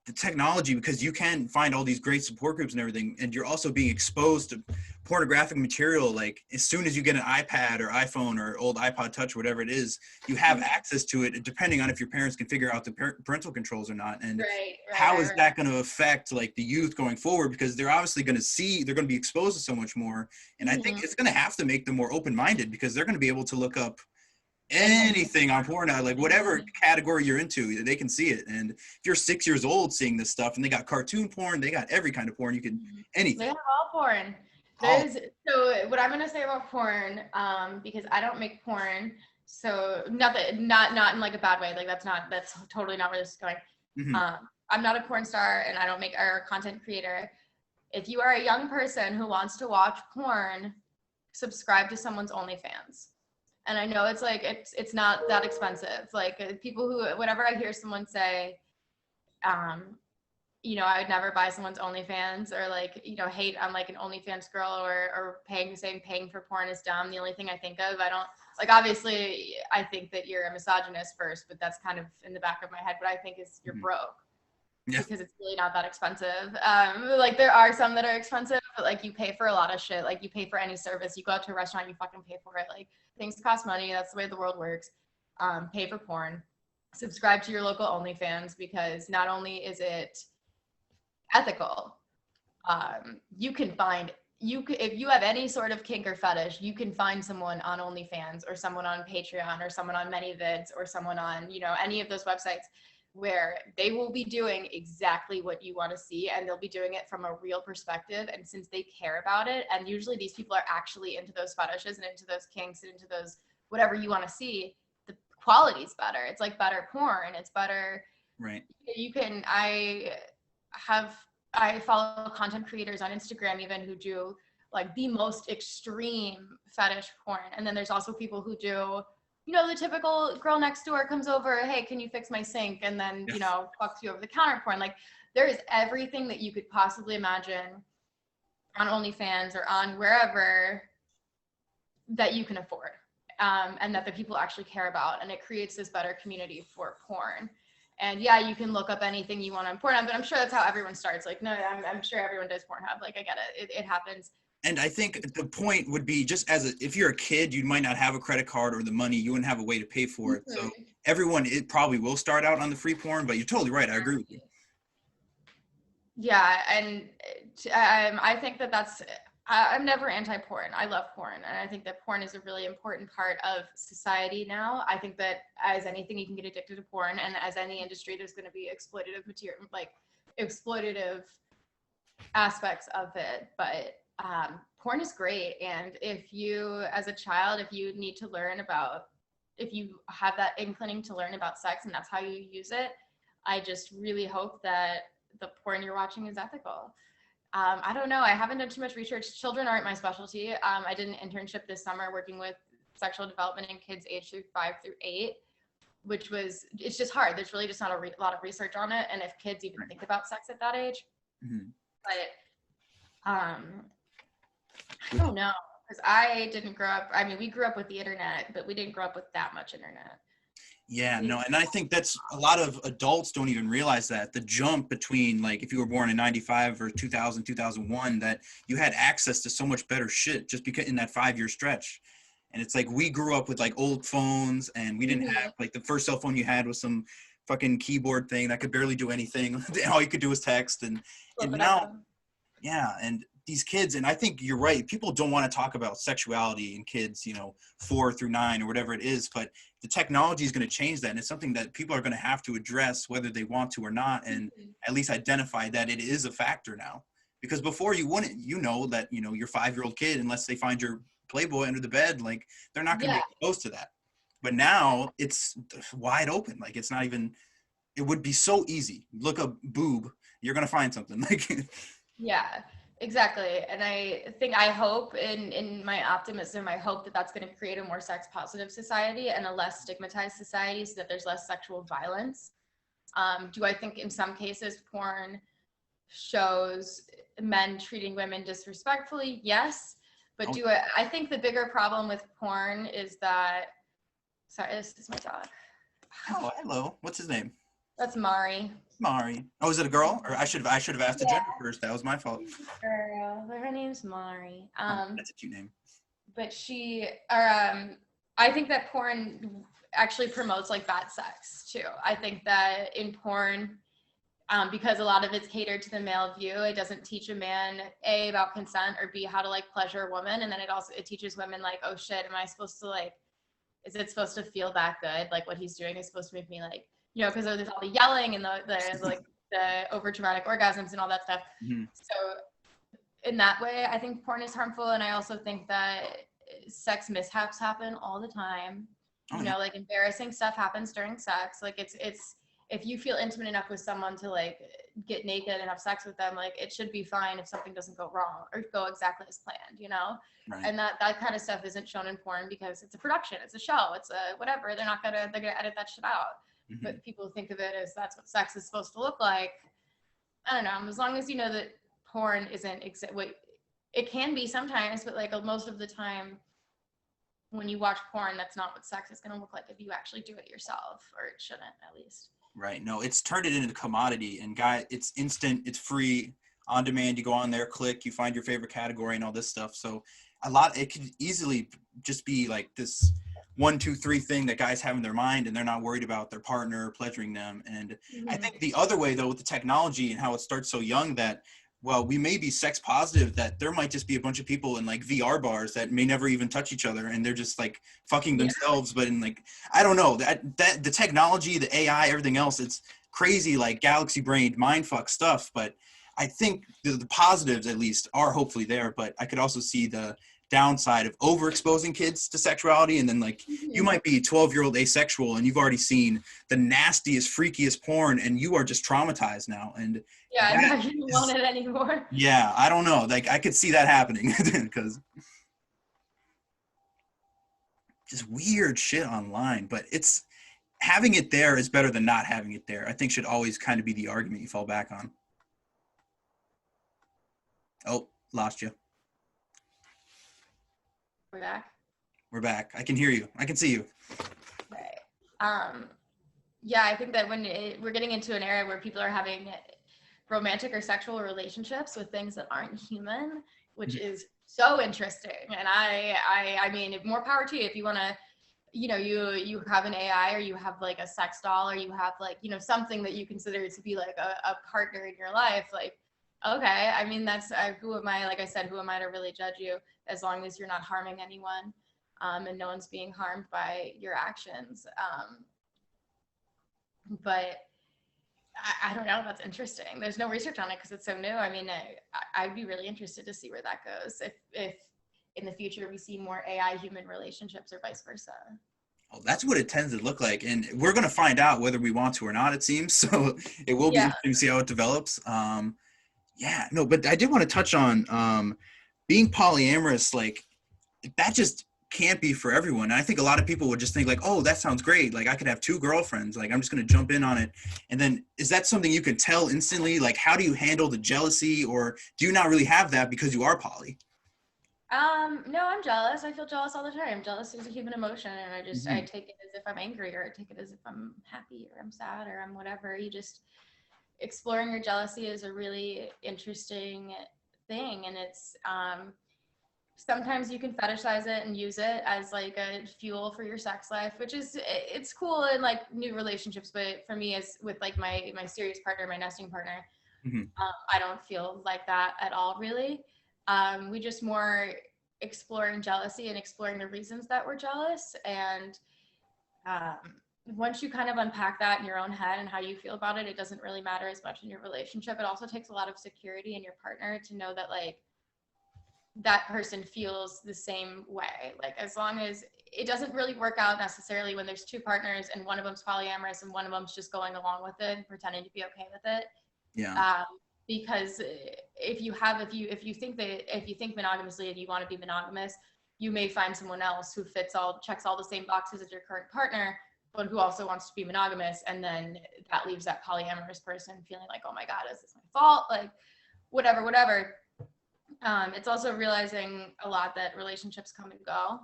the technology, because you can find all these great support groups and everything, and you're also being exposed to pornographic material. Like as soon as you get an iPad or iPhone or old iPod Touch, whatever it is, you have access to it, depending on if your parents can figure out the parental controls or not. And how is that going to affect like the youth going forward? Because they're obviously going to see, they're going to be exposed to so much more. And I think it's going to have to make them more open-minded, because they're going to be able to look up anything on porn now, like whatever category you're into, they can see it. And if you're 6 years old seeing this stuff, and they got cartoon porn, they got every kind of porn, you can anything. They have all porn. So what I'm gonna say about porn, because I don't make porn, so not in like a bad way, like that's totally not where this is going. I'm not a porn star, and I don't make or a content creator. If you are a young person who wants to watch porn, subscribe to someone's OnlyFans. And I know it's like, it's not that expensive. Like people who, whenever I hear someone say, you know, I would never buy someone's OnlyFans, or like, you know, hate on like an OnlyFans girl, or saying paying for porn is dumb. The only thing I think of, I don't, like, obviously I think that you're a misogynist first, but that's kind of in the back of my head. What I think is you're broke. Because it's really not that expensive. Like there are some that are expensive, but like you pay for a lot of shit. Like you pay for any service. You go out to a restaurant, you fucking pay for it. Like things cost money. That's the way the world works. Pay for porn. Subscribe to your local OnlyFans, because not only is it ethical, you can find, if you have any sort of kink or fetish, you can find someone on OnlyFans, or someone on Patreon, or someone on ManyVids, or someone on, you know, any of those websites, where they will be doing exactly what you want to see, and they'll be doing it from a real perspective. And since they care about it, and usually these people are actually into those fetishes and into those kinks and into those whatever you want to see, the quality's better. It's like better porn. It's better. Right. You can, I follow content creators on Instagram even who do like the most extreme fetish porn. And then there's also people who do, you know, the typical girl next door comes over, hey, can you fix my sink? And then, you know, fucks you over the counter porn. Like there is everything that you could possibly imagine on OnlyFans or on wherever that you can afford. And that the people actually care about. And it creates this better community for porn. And yeah, you can look up anything you want on Pornhub, but I'm sure that's how everyone starts. Like, no, I'm sure everyone does Pornhub. Like, I get it. It happens. And I think the point would be, just if you're a kid, you might not have a credit card or the money, you wouldn't have a way to pay for it. So everyone, it probably will start out on the free porn, but you're totally right. I agree with you. Yeah. And I think I'm never anti-porn. I love porn. And I think that porn is a really important part of society now. I think that as anything, you can get addicted to porn. And as any industry, there's going to be exploitative material, like exploitative aspects of it. But porn is great. And if you, as a child, if you need to learn about, if you have that inclining to learn about sex and that's how you use it, I just really hope that the porn you're watching is ethical. I don't know. I haven't done too much research. Children aren't my specialty. I did an internship this summer working with sexual development in kids aged 5 through 8, it's just hard. There's really just not a lot of research on it. And if kids even think about sex at that age, but I don't know. Because I didn't grow up, I mean, we grew up with the internet, but we didn't grow up with that much internet. Yeah, no, and I think that's a lot of adults don't even realize that the jump between, like, if you were born in 95 or 2000, 2001, that you had access to so much better shit just because in that 5-year stretch. And it's like, we grew up with like old phones, and we didn't have, like, the first cell phone you had was some fucking keyboard thing that could barely do anything. All you could do was text. And now, yeah, and these kids, and I think you're right, people don't want to talk about sexuality in kids, 4 through 9 or whatever it is, but the technology is going to change that, and it's something that people are going to have to address whether they want to or not, and at least identify that it is a factor now. Because before you wouldn't, that your 5-year-old kid, unless they find your Playboy under the bed, like, they're not going to be exposed to that. But now it's wide open. Like, it's not even, it would be so easy. Look up boob, you're going to find something. Like, yeah. Exactly. And I hope in my optimism, I hope that that's going to create a more sex positive society and a less stigmatized society so that there's less sexual violence. Do I think in some cases porn shows men treating women disrespectfully? Yes. But I think the bigger problem with porn is that, sorry, this is my dog. Oh, hello. What's his name? That's Mari. Mari. Oh, is it a girl? Or I should have asked the Yeah, gender first. That was my fault. girl. Her name's Mari. Oh, that's a cute name. But I think that porn actually promotes like bad sex too. I think that in porn, because a lot of it's catered to the male view, it doesn't teach a man A, about consent, or B, how to like pleasure a woman. And then it teaches women like, oh shit, am I supposed to like, is it supposed to feel that good? Like what he's doing is supposed to make me like, because there's all the yelling and the over traumatic orgasms and all that stuff. Mhm. So in that way, I think porn is harmful. And I also think that sex mishaps happen all the time. Oh, yeah. Like embarrassing stuff happens during sex. Like it's if you feel intimate enough with someone to like get naked and have sex with them, like it should be fine if something doesn't go wrong or go exactly as planned. Right. And that kind of stuff isn't shown in porn because it's a production, it's a show, it's a whatever. They're gonna edit that shit out. Mm-hmm. But people think of it as that's what sex is supposed to look like. I don't know. As long as you know that porn isn't what it can be sometimes, but like most of the time when you watch porn, that's not what sex is going to look like if you actually do it yourself, or it shouldn't at least. Right. No, it's turned it into a commodity, and it's instant, it's free, on demand. You go on there, click, you find your favorite category and all this stuff. So it could easily just be like this 1, 2, 3 thing that guys have in their mind, and they're not worried about their partner pleasuring them. And I think the other way though, with the technology and how it starts so young, that well, we may be sex positive, that there might just be a bunch of people in like VR bars that may never even touch each other, and they're just like fucking themselves. But in like, I don't know, that the technology, the AI, everything else, it's crazy, like galaxy brained mindfuck stuff. But I think the positives at least are hopefully there. But I could also see the downside of overexposing kids to sexuality, and then like you might be 12-year-old asexual and you've already seen the nastiest, freakiest porn, and you are just traumatized now. And I'm not gonna want it anymore. Yeah, I don't know. Like I could see that happening because just weird shit online. But it's having it there is better than not having it there. I think should always kind of be the argument you fall back on. Oh, lost you. We're back. We're back. I can hear you. I can see you. Right. Yeah, I think that when we're getting into an era where people are having romantic or sexual relationships with things that aren't human, which is so interesting. And I mean, more power to you if you want to, you have an AI, or you have like a sex doll, or you have like, something that you consider to be like a partner in your life. Like, okay, I mean, that's who am I? Like I said, who am I to really judge you, as long as you're not harming anyone, and no one's being harmed by your actions. But I don't know. That's interesting. There's no research on it because it's so new. I mean, I'd be really interested to see where that goes. If in the future we see more AI human relationships or vice versa. Well, that's what it tends to look like, and we're going to find out whether we want to or not, it seems. So it will be interesting to see how it develops. Yeah, no, but I did want to touch on being polyamorous. Like that just can't be for everyone. And I think a lot of people would just think like, oh, that sounds great. Like I could have 2 girlfriends. Like I'm just going to jump in on it. And then is that something you can tell instantly? Like how do you handle the jealousy, or do you not really have that because you are poly? No, I'm jealous. I feel jealous all the time. Jealous is a human emotion, and I take it as if I'm angry, or I take it as if I'm happy, or I'm sad, or I'm whatever. You just exploring your jealousy is a really interesting thing, and it's sometimes you can fetishize it and use it as like a fuel for your sex life, which is it's cool in like new relationships. But for me, as with like my serious partner, my nesting partner, I don't feel like that at all, really. We just more exploring jealousy and exploring the reasons that we're jealous. And once you kind of unpack that in your own head and how you feel about it, it doesn't really matter as much in your relationship. It also takes a lot of security in your partner to know that like that person feels the same way. Like as long as it doesn't really work out necessarily when there's 2 partners and one of them's polyamorous and one of them's just going along with it and pretending to be okay with it. Yeah. Because if you think monogamously and you want to be monogamous, you may find someone else who checks all the same boxes as your current partner, but who also wants to be monogamous. And then that leaves that polyamorous person feeling like, oh my God, is this my fault? Like whatever. It's also realizing a lot that relationships come and go.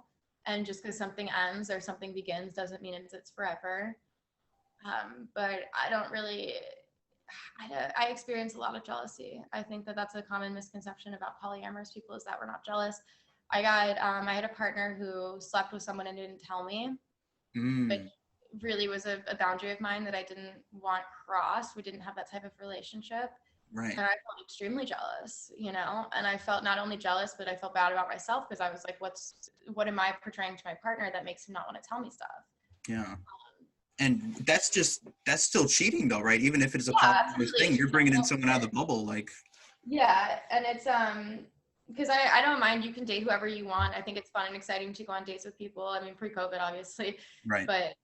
And just because something ends or something begins doesn't mean it's forever. But I don't really, I experience a lot of jealousy. I think that that's a common misconception about polyamorous people, is that we're not jealous. I had a partner who slept with someone and didn't tell me, which Mm, really was a boundary of mine that I didn't want crossed. We didn't have that type of relationship. right. And I felt extremely jealous, you know, and I felt not only jealous, but I felt bad about myself, because I was like, what am I portraying to my partner that makes him not want to tell me stuff? Yeah. And that's still cheating though, right? Even if it's a Yeah, polyamorous absolutely. thing, It's you're bringing in normal. someone out of the bubble. Like, Yeah, and it's because I don't mind, you can date whoever you want. I think it's fun and exciting to go on dates with people. I mean, pre-COVID, obviously, right. but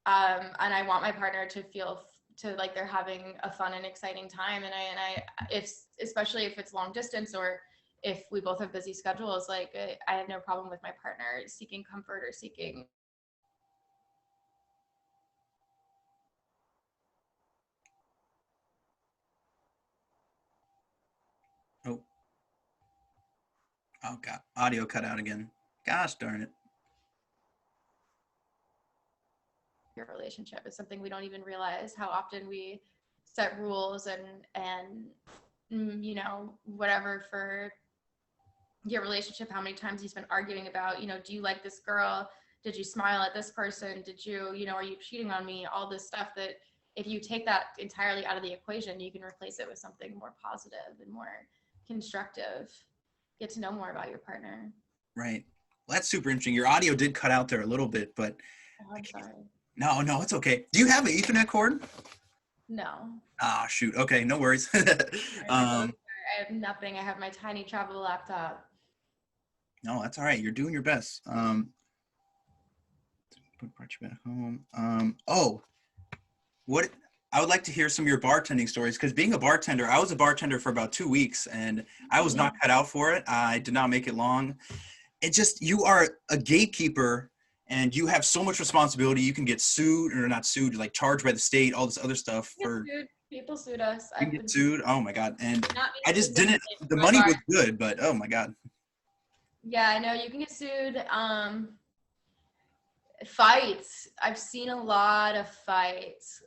and I want my partner to feel to like they're having a fun and exciting time. And I if especially if it's long distance, or if we both have busy schedules, like I have no problem with my partner seeking comfort or seeking. Oh, oh God, audio cut out again. Gosh darn it. Your relationship is something we don't even realize how often we set rules and you know, whatever for your relationship, how many times he's been arguing about, you know, do you like this girl? Did you smile at this person? Did you, you know, are you cheating on me? All this stuff that if you take that entirely out of the equation, you can replace it with something more positive and more constructive. Get to know more about your partner. Right. Well, that's super interesting. Your audio did cut out there a little bit, but Oh, I'm sorry. no, no, it's okay. Do you have an Ethernet cord? No. Ah, shoot. Okay, no worries. My phone, I have nothing. I have my tiny travel laptop. No, that's all right. You're doing your best. Brought you back home. Oh, what? I would like to hear some of your bartending stories, because being a bartender, I was a bartender for about 2 weeks and I was not cut out for it. I did not make it long. It just, you are a gatekeeper and you have so much responsibility. You can get sued, or not sued, like charged by the state, all this other stuff for, People sued us. you can I've get been sued. sued. Oh my God. And Not I me just didn't, specifically, the my money bar. was good, but oh my God. Yeah, I know you can get sued. Fights. I've seen a lot of fights.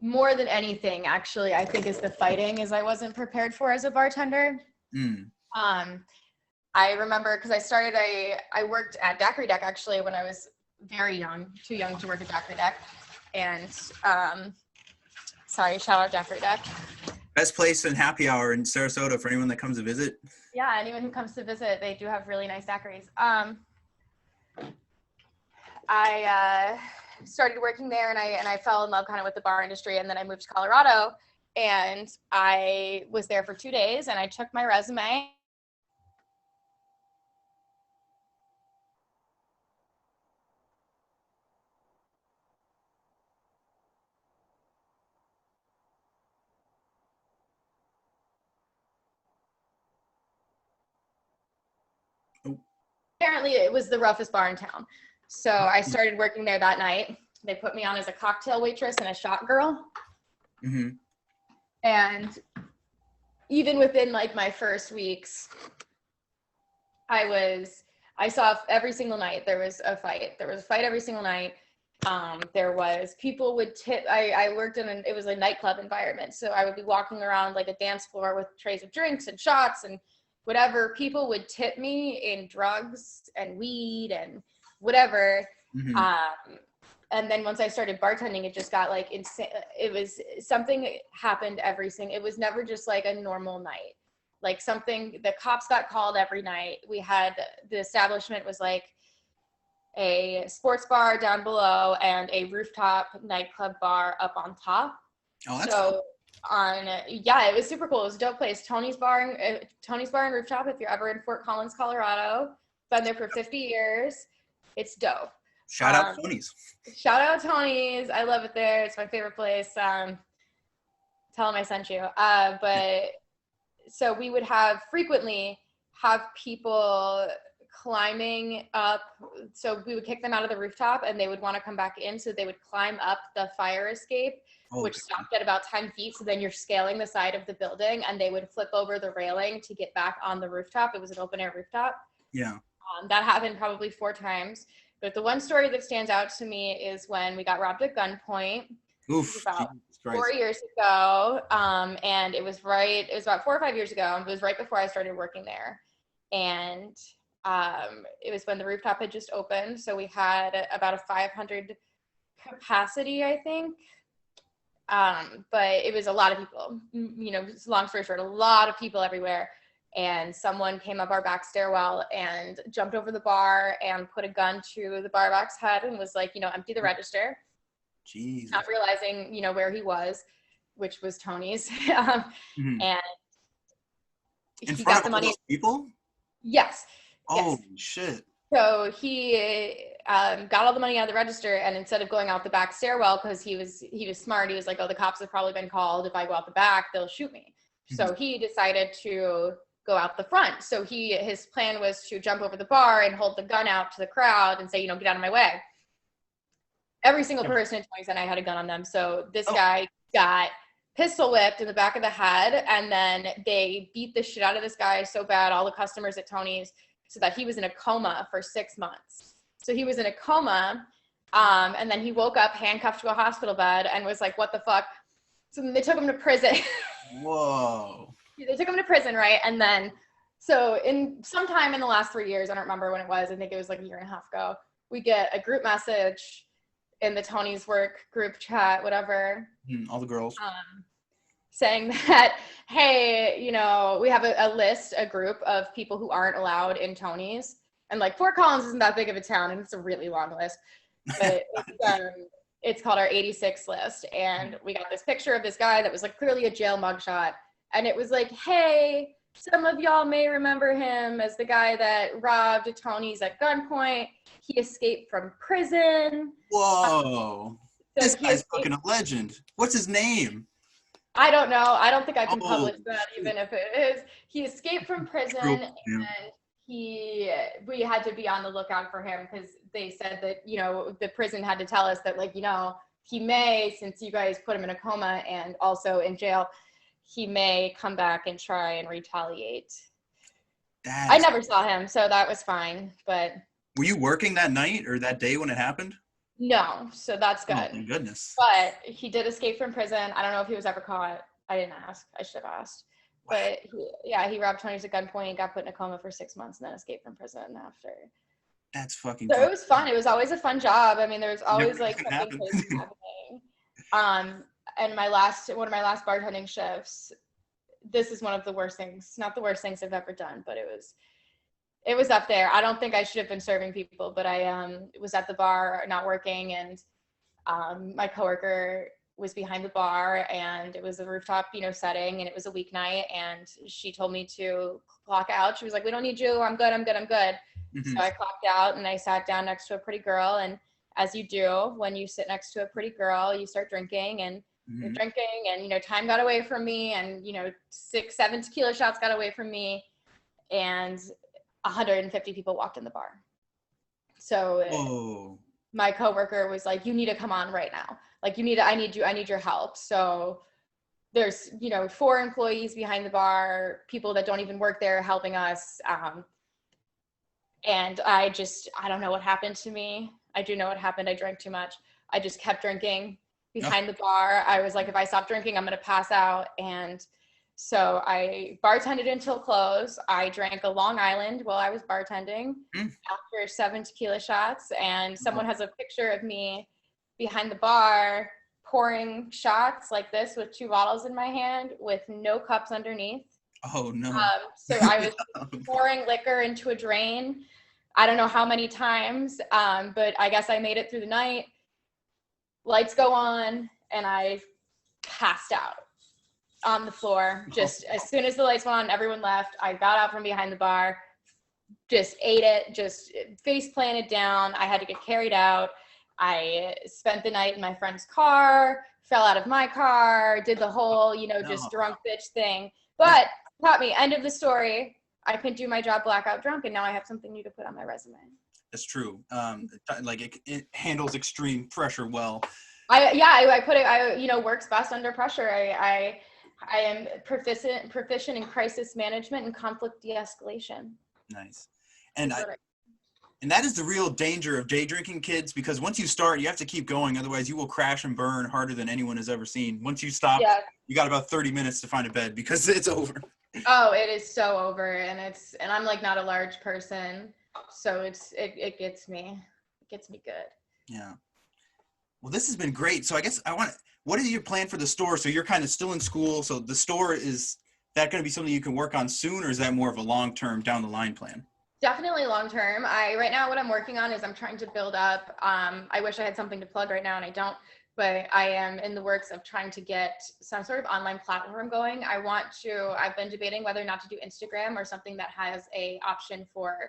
More than anything, actually, I think is the fighting is I wasn't prepared for as a bartender. Mm, Um, I remember because I worked at Daiquiri Deck actually when I was very young, too young to work at Daiquiri Deck. And sorry, shout out Daiquiri Deck. best place and happy hour in Sarasota for anyone that comes to visit. Yeah, anyone who comes to visit, they do have really nice daiquiris. I started working there, and I fell in love kind of with the bar industry, and then I moved to Colorado, and I was there for 2 days, and I took my resume. Oh, Apparently, it was the roughest bar in town, so I started working there that night. They put me on as a cocktail waitress and a shot girl, mm-hmm. and even within like my first weeks, I saw every single night there was a fight. There was a fight every single night. There was people would tip. I worked it was a nightclub environment, so I would be walking around like a dance floor with trays of drinks and shots and whatever. People would tip me in drugs and weed and whatever. Mm-hmm. And then once I started bartending, it just got like insane. It was something that happened it was never just like a normal night. Like something, the cops got called every night. The establishment was like a sports bar down below and a rooftop nightclub bar up on top. Oh, that's cool. So yeah, it was super cool. It was a dope place. Tony's Bar and Rooftop. If you're ever in Fort Collins, Colorado, been there for 50 years. It's dope. Shout out Tony's. Shout out Tony's. I love it there. It's my favorite place. Tell them I sent you. But so we would frequently have people climbing up. So we would kick them out of the rooftop and they would want to come back in. So they would climb up the fire escape, which stopped at about 10 feet. So then you're scaling the side of the building and they would flip over the railing to get back on the rooftop. It was an open air rooftop. Yeah. That happened probably 4 times. But the one story that stands out to me is when we got robbed at gunpoint. Oof. About Jesus Christ. 4 years ago. And it was about 4 or 5 years ago. It was right before I started working there. And it was when the rooftop had just opened. So we had about a 500 capacity, I think. But it was a lot of people, long story short, a lot of people everywhere. And someone came up our back stairwell and jumped over the bar and put a gun to the bar back's head and was like, empty the register. Jesus. Not realizing, where he was, which was Tony's. And he got the money. Those people? Yes. Oh, yes. shit. So he got all the money out of the register, and instead of going out the back stairwell, because he was smart, he was like, oh, the cops have probably been called. If I go out the back, they'll shoot me. So he decided to go out the front. So his plan was to jump over the bar and hold the gun out to the crowd and say, get out of my way. Every single person in Tony's and I had a gun on them. So this guy got pistol whipped in the back of the head, and then they beat the shit out of this guy so bad, all the customers at Tony's, so that he was in a coma for 6 months. So he was in a coma, and then he woke up handcuffed to a hospital bed and was like, what the fuck? So then they took him to prison. Whoa. They took him to prison, right? And then, so sometime in the last 3 years, I don't remember when it was, I think it was like a year and a half ago, we get a group message in the Tony's work group chat, whatever. All the girls. Saying that, hey, we have a group of people who aren't allowed in Tony's. And like Fort Collins isn't that big of a town, and it's a really long list. But it's called our 86 list. And we got this picture of this guy that was like clearly a jail mugshot. And it was like, hey, some of y'all may remember him as the guy that robbed Tony's at gunpoint. He escaped from prison. Whoa. This guy's fucking a legend. What's his name? I don't know. I don't think I can publish that, even if it is. He escaped from prison, and we had to be on the lookout for him, because they said that, the prison had to tell us that, like, he may, since you guys put him in a coma and also in jail, he may come back and try and retaliate. I never saw him, so that was fine. But were you working that night or that day when it happened? No, so that's good. Oh, thank goodness. But he did escape from prison. I don't know if he was ever caught. I didn't ask. I should have asked. But he robbed Tony's at gunpoint and got put in a coma for 6 months and then escaped from prison after. That's fucking So cool. It was fun. It was always a fun job. I mean, there was always like something crazy happening. And one of my last bartending shifts, this is one of the worst things, not the worst things I've ever done, but it was up there. I don't think I should have been serving people, but I was at the bar not working, and my coworker was behind the bar, and it was a rooftop, setting, and it was a weeknight, and she told me to clock out. She was like, we don't need you. I'm good. So I clocked out, and I sat down next to a pretty girl, and as you do when you sit next to a pretty girl, you start drinking, and you're drinking, and time got away from me, and 6-7 tequila shots got away from me, and 150 people walked in the bar. So my coworker was like, you need to come on right now. Like, I need your help. So there's 4 employees behind the bar, people that don't even work there helping us. And I don't know what happened to me. I do know what happened. I drank too much. I just kept drinking behind the bar. I was like, if I stop drinking, I'm going to pass out. And so I bartended until close. I drank a Long Island while I was bartending after 7 tequila shots. And someone has a picture of me behind the bar pouring shots like this with 2 bottles in my hand with no cups underneath. Oh, no. So I was pouring liquor into a drain. I don't know how many times, but I guess I made it through the night. Lights go on, and I passed out on the floor. Just as soon as the lights went on, everyone left. I got out from behind the bar, just ate it, just face planted down. I had to get carried out. I spent the night in my friend's car, fell out of my car, did the whole, just drunk bitch thing. But taught me, end of the story, I could do my job blackout drunk, and now I have something new to put on my resume. That's true. It handles extreme pressure well. I put it, works best under pressure. I am proficient in crisis management and conflict de-escalation. Nice. And And that is the real danger of day drinking, kids, because once you start, you have to keep going. Otherwise, you will crash and burn harder than anyone has ever seen. Once you stop, Yeah. you got about 30 minutes to find a bed because it's over. Oh, it is so over, and I'm like not a large person, so it gets me. It gets me good. Yeah. Well, this has been great. So I guess what is your plan for the store? So you're kind of still in school. So the store, is that going to be something you can work on soon, or is that more of a long-term down the line plan? Definitely long term. Right now what I'm working on is I'm trying to build up. I wish I had something to plug right now and I don't, but I am in the works of trying to get some sort of online platform going. I've been debating whether or not to do Instagram or something that has a option for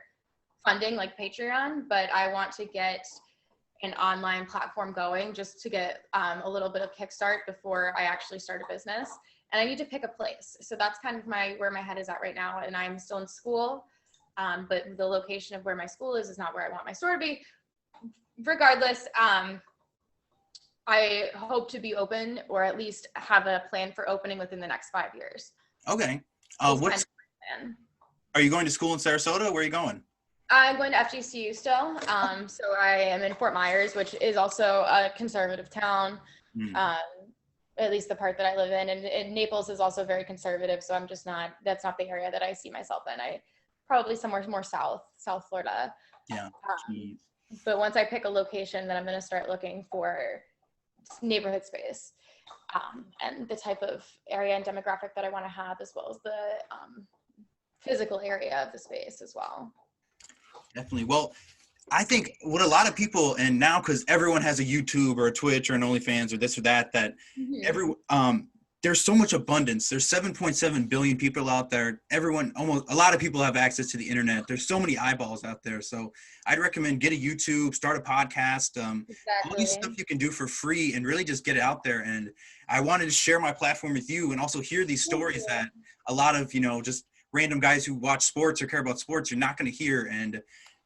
funding like Patreon, but I want to get an online platform going just to get a little bit of kickstart before I actually start a business. And I need to pick a place. So that's kind of where my head is at right now. And I'm still in school. But the location of where my school is not where I want my store to be. Regardless, I hope to be open, or at least have a plan for opening within the next 5 years. Okay. Kind of my plan. Are you going to school in Sarasota? Where are you going? I'm going to FGCU still. So I am in Fort Myers, which is also a conservative town. At least the part that I live in. And Naples is also very conservative. So that's not the area that I see myself in. Probably somewhere more south Florida. Yeah. But once I pick a location, then I'm going to start looking for neighborhood space and the type of area and demographic that I want to have, as well as the physical area of the space as well. Definitely. Well, I think what a lot of people, and now because everyone has a YouTube or a Twitch or an OnlyFans or this or that there's so much abundance. There's 7.7 billion people out there. A lot of people have access to the internet. There's so many eyeballs out there. So I'd recommend get a YouTube, start a podcast, all these stuff you can do for free and really just get it out there. And I wanted to share my platform with you and also hear these stories that a lot of, just random guys who watch sports or care about sports, you're not going to hear. And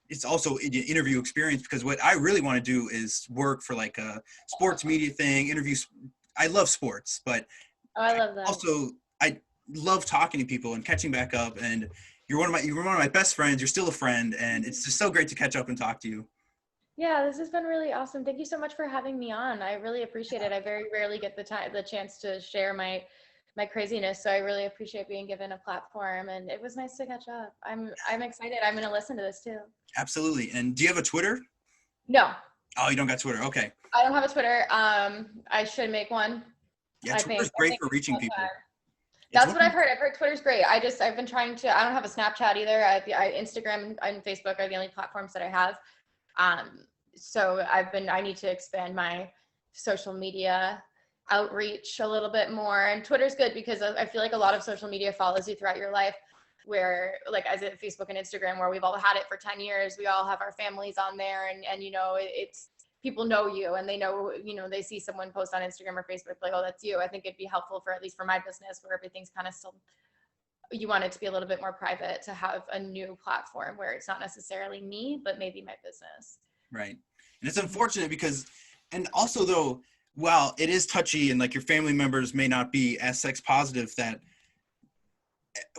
it's also an interview experience, because what I really want to do is work for like a sports media thing, interviews. I love sports, but I love that. Also, I love talking to people and catching back up. And you were one of my best friends. You're still a friend, and it's just so great to catch up and talk to you. Yeah, this has been really awesome. Thank you so much for having me on. I really appreciate it. I very rarely get the chance to share my craziness, so I really appreciate being given a platform. And it was nice to catch up. I'm excited. I'm going to listen to this too. Absolutely. And do you have a Twitter? No. Oh, you don't got Twitter? Okay. I don't have a Twitter. I should make one. Yeah, Twitter's great for reaching people. That's what I've heard. I've heard Twitter's great. I've been trying to, I don't have a Snapchat either. Instagram and Facebook are the only platforms that I have. So I need to expand my social media outreach a little bit more. And Twitter's good because I feel like a lot of social media follows you throughout your life, where like as at Facebook and Instagram, where we've all had it for 10 years, we all have our families on there, and it's, people know you, and they know, they see someone post on Instagram or Facebook, like, oh, that's you. I think it'd be helpful for, at least for my business, where everything's kind of still, you want it to be a little bit more private, to have a new platform where it's not necessarily me, but maybe my business. Right. And it's unfortunate because, and also though, while it is touchy and like your family members may not be as sex positive, that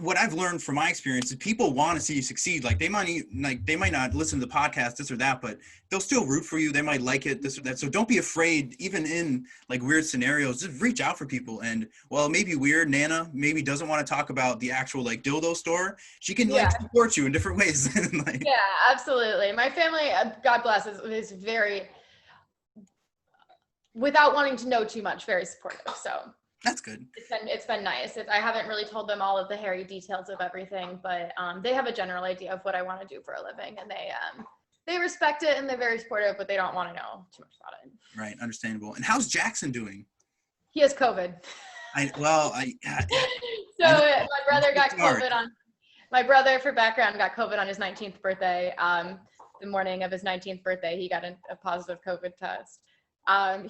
what I've learned from my experience is people want to see you succeed. Like they might not listen to the podcast, this or that, but they'll still root for you. They might like it, this or that. So don't be afraid, even in like weird scenarios, just reach out for people. And while it may be weird, Nana maybe doesn't want to talk about the actual like dildo store. She can like support you in different ways. Like, yeah, absolutely. My family, God bless, is very, without wanting to know too much, very supportive. So that's good. It's been nice. I haven't really told them all of the hairy details of everything, but they have a general idea of what I want to do for a living, and they respect it, and they're very supportive, but they don't want to know too much about it. Right, understandable. And how's Jackson doing? He has COVID. My brother, for background, got COVID on his 19th birthday. The morning of his 19th birthday, he got a positive COVID test.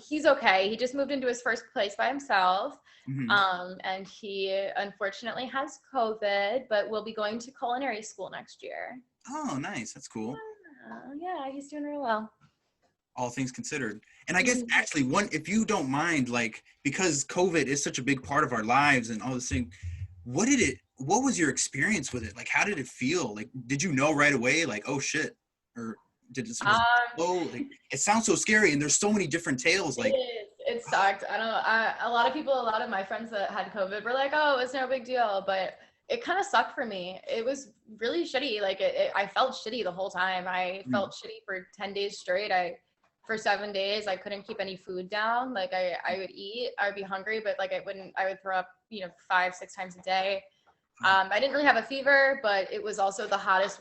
He's okay. He just moved into his first place by himself. Mm-hmm. And he unfortunately has COVID, but will be going to culinary school next year. Oh, nice. That's cool. Yeah, he's doing real well. All things considered. And I guess actually if you don't mind, like, because COVID is such a big part of our lives and all this thing, what was your experience with it? Like, how did it feel? Like, did you know right away, like, oh shit? Or Did it, was Um, it slow? Like, it sounds so scary, and there's so many different tales. it Like, is. It sucked. I don't know. A lot of people, a lot of my friends that had COVID were like, "Oh, it's no big deal," but it kind of sucked for me. It was really shitty. Like I felt shitty the whole time. I mm, felt shitty for 10 days straight. For 7 days, I couldn't keep any food down. Like I would eat, I would be hungry, but like I would throw up, 5, 6 times a day. I didn't really have a fever, but it was also the hottest.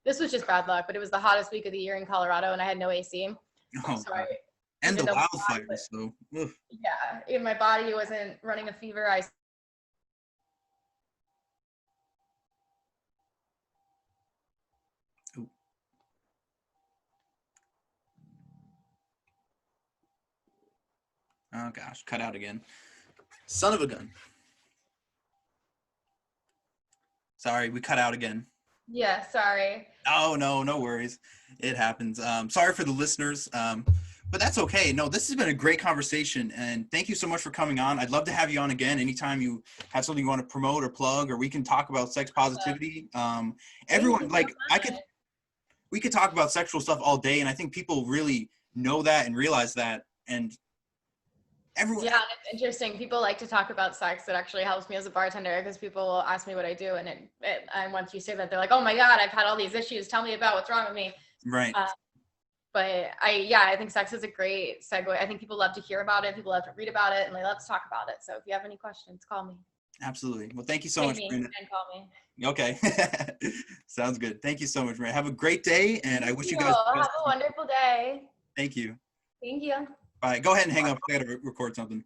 This was just bad luck, but it was the hottest week of the year in Colorado, and I had no AC. oh So God. And the even though my body wildfires. So, ugh. yeah, in my body wasn't running a fever, I Ooh. Oh gosh, cut out again. Son of a gun. Sorry, we cut out again. yeah, sorry. Oh no, no worries. It happens. Sorry for the listeners, but that's okay. No, this has been a great conversation, and thank you so much for coming on. I'd love to have you on again anytime you have something you want to promote or plug, or we can talk about sex positivity. Thank Everyone, you so like, much. we could talk about sexual stuff all day, and I think people really know that and realize that, and everyone. Yeah, and it's interesting. People like to talk about sex. It actually helps me as a bartender because people will ask me what I do, and and once you say that, they're like, "Oh my God, I've had all these issues. Tell me about what's wrong with me." Right. Uh, but I think sex is a great segue. I think people love to hear about it. People love to read about it, and they love to talk about it. So if you have any questions, call me. Absolutely. Well, thank you so Write much, me Miranda. and call me. Okay. Sounds good. Thank you so much, Miranda. Have a great day, and I Thank wish you. you guys the Have best. a wonderful day. Thank you. Thank you. Bye. Go ahead and hang up. I got to record something.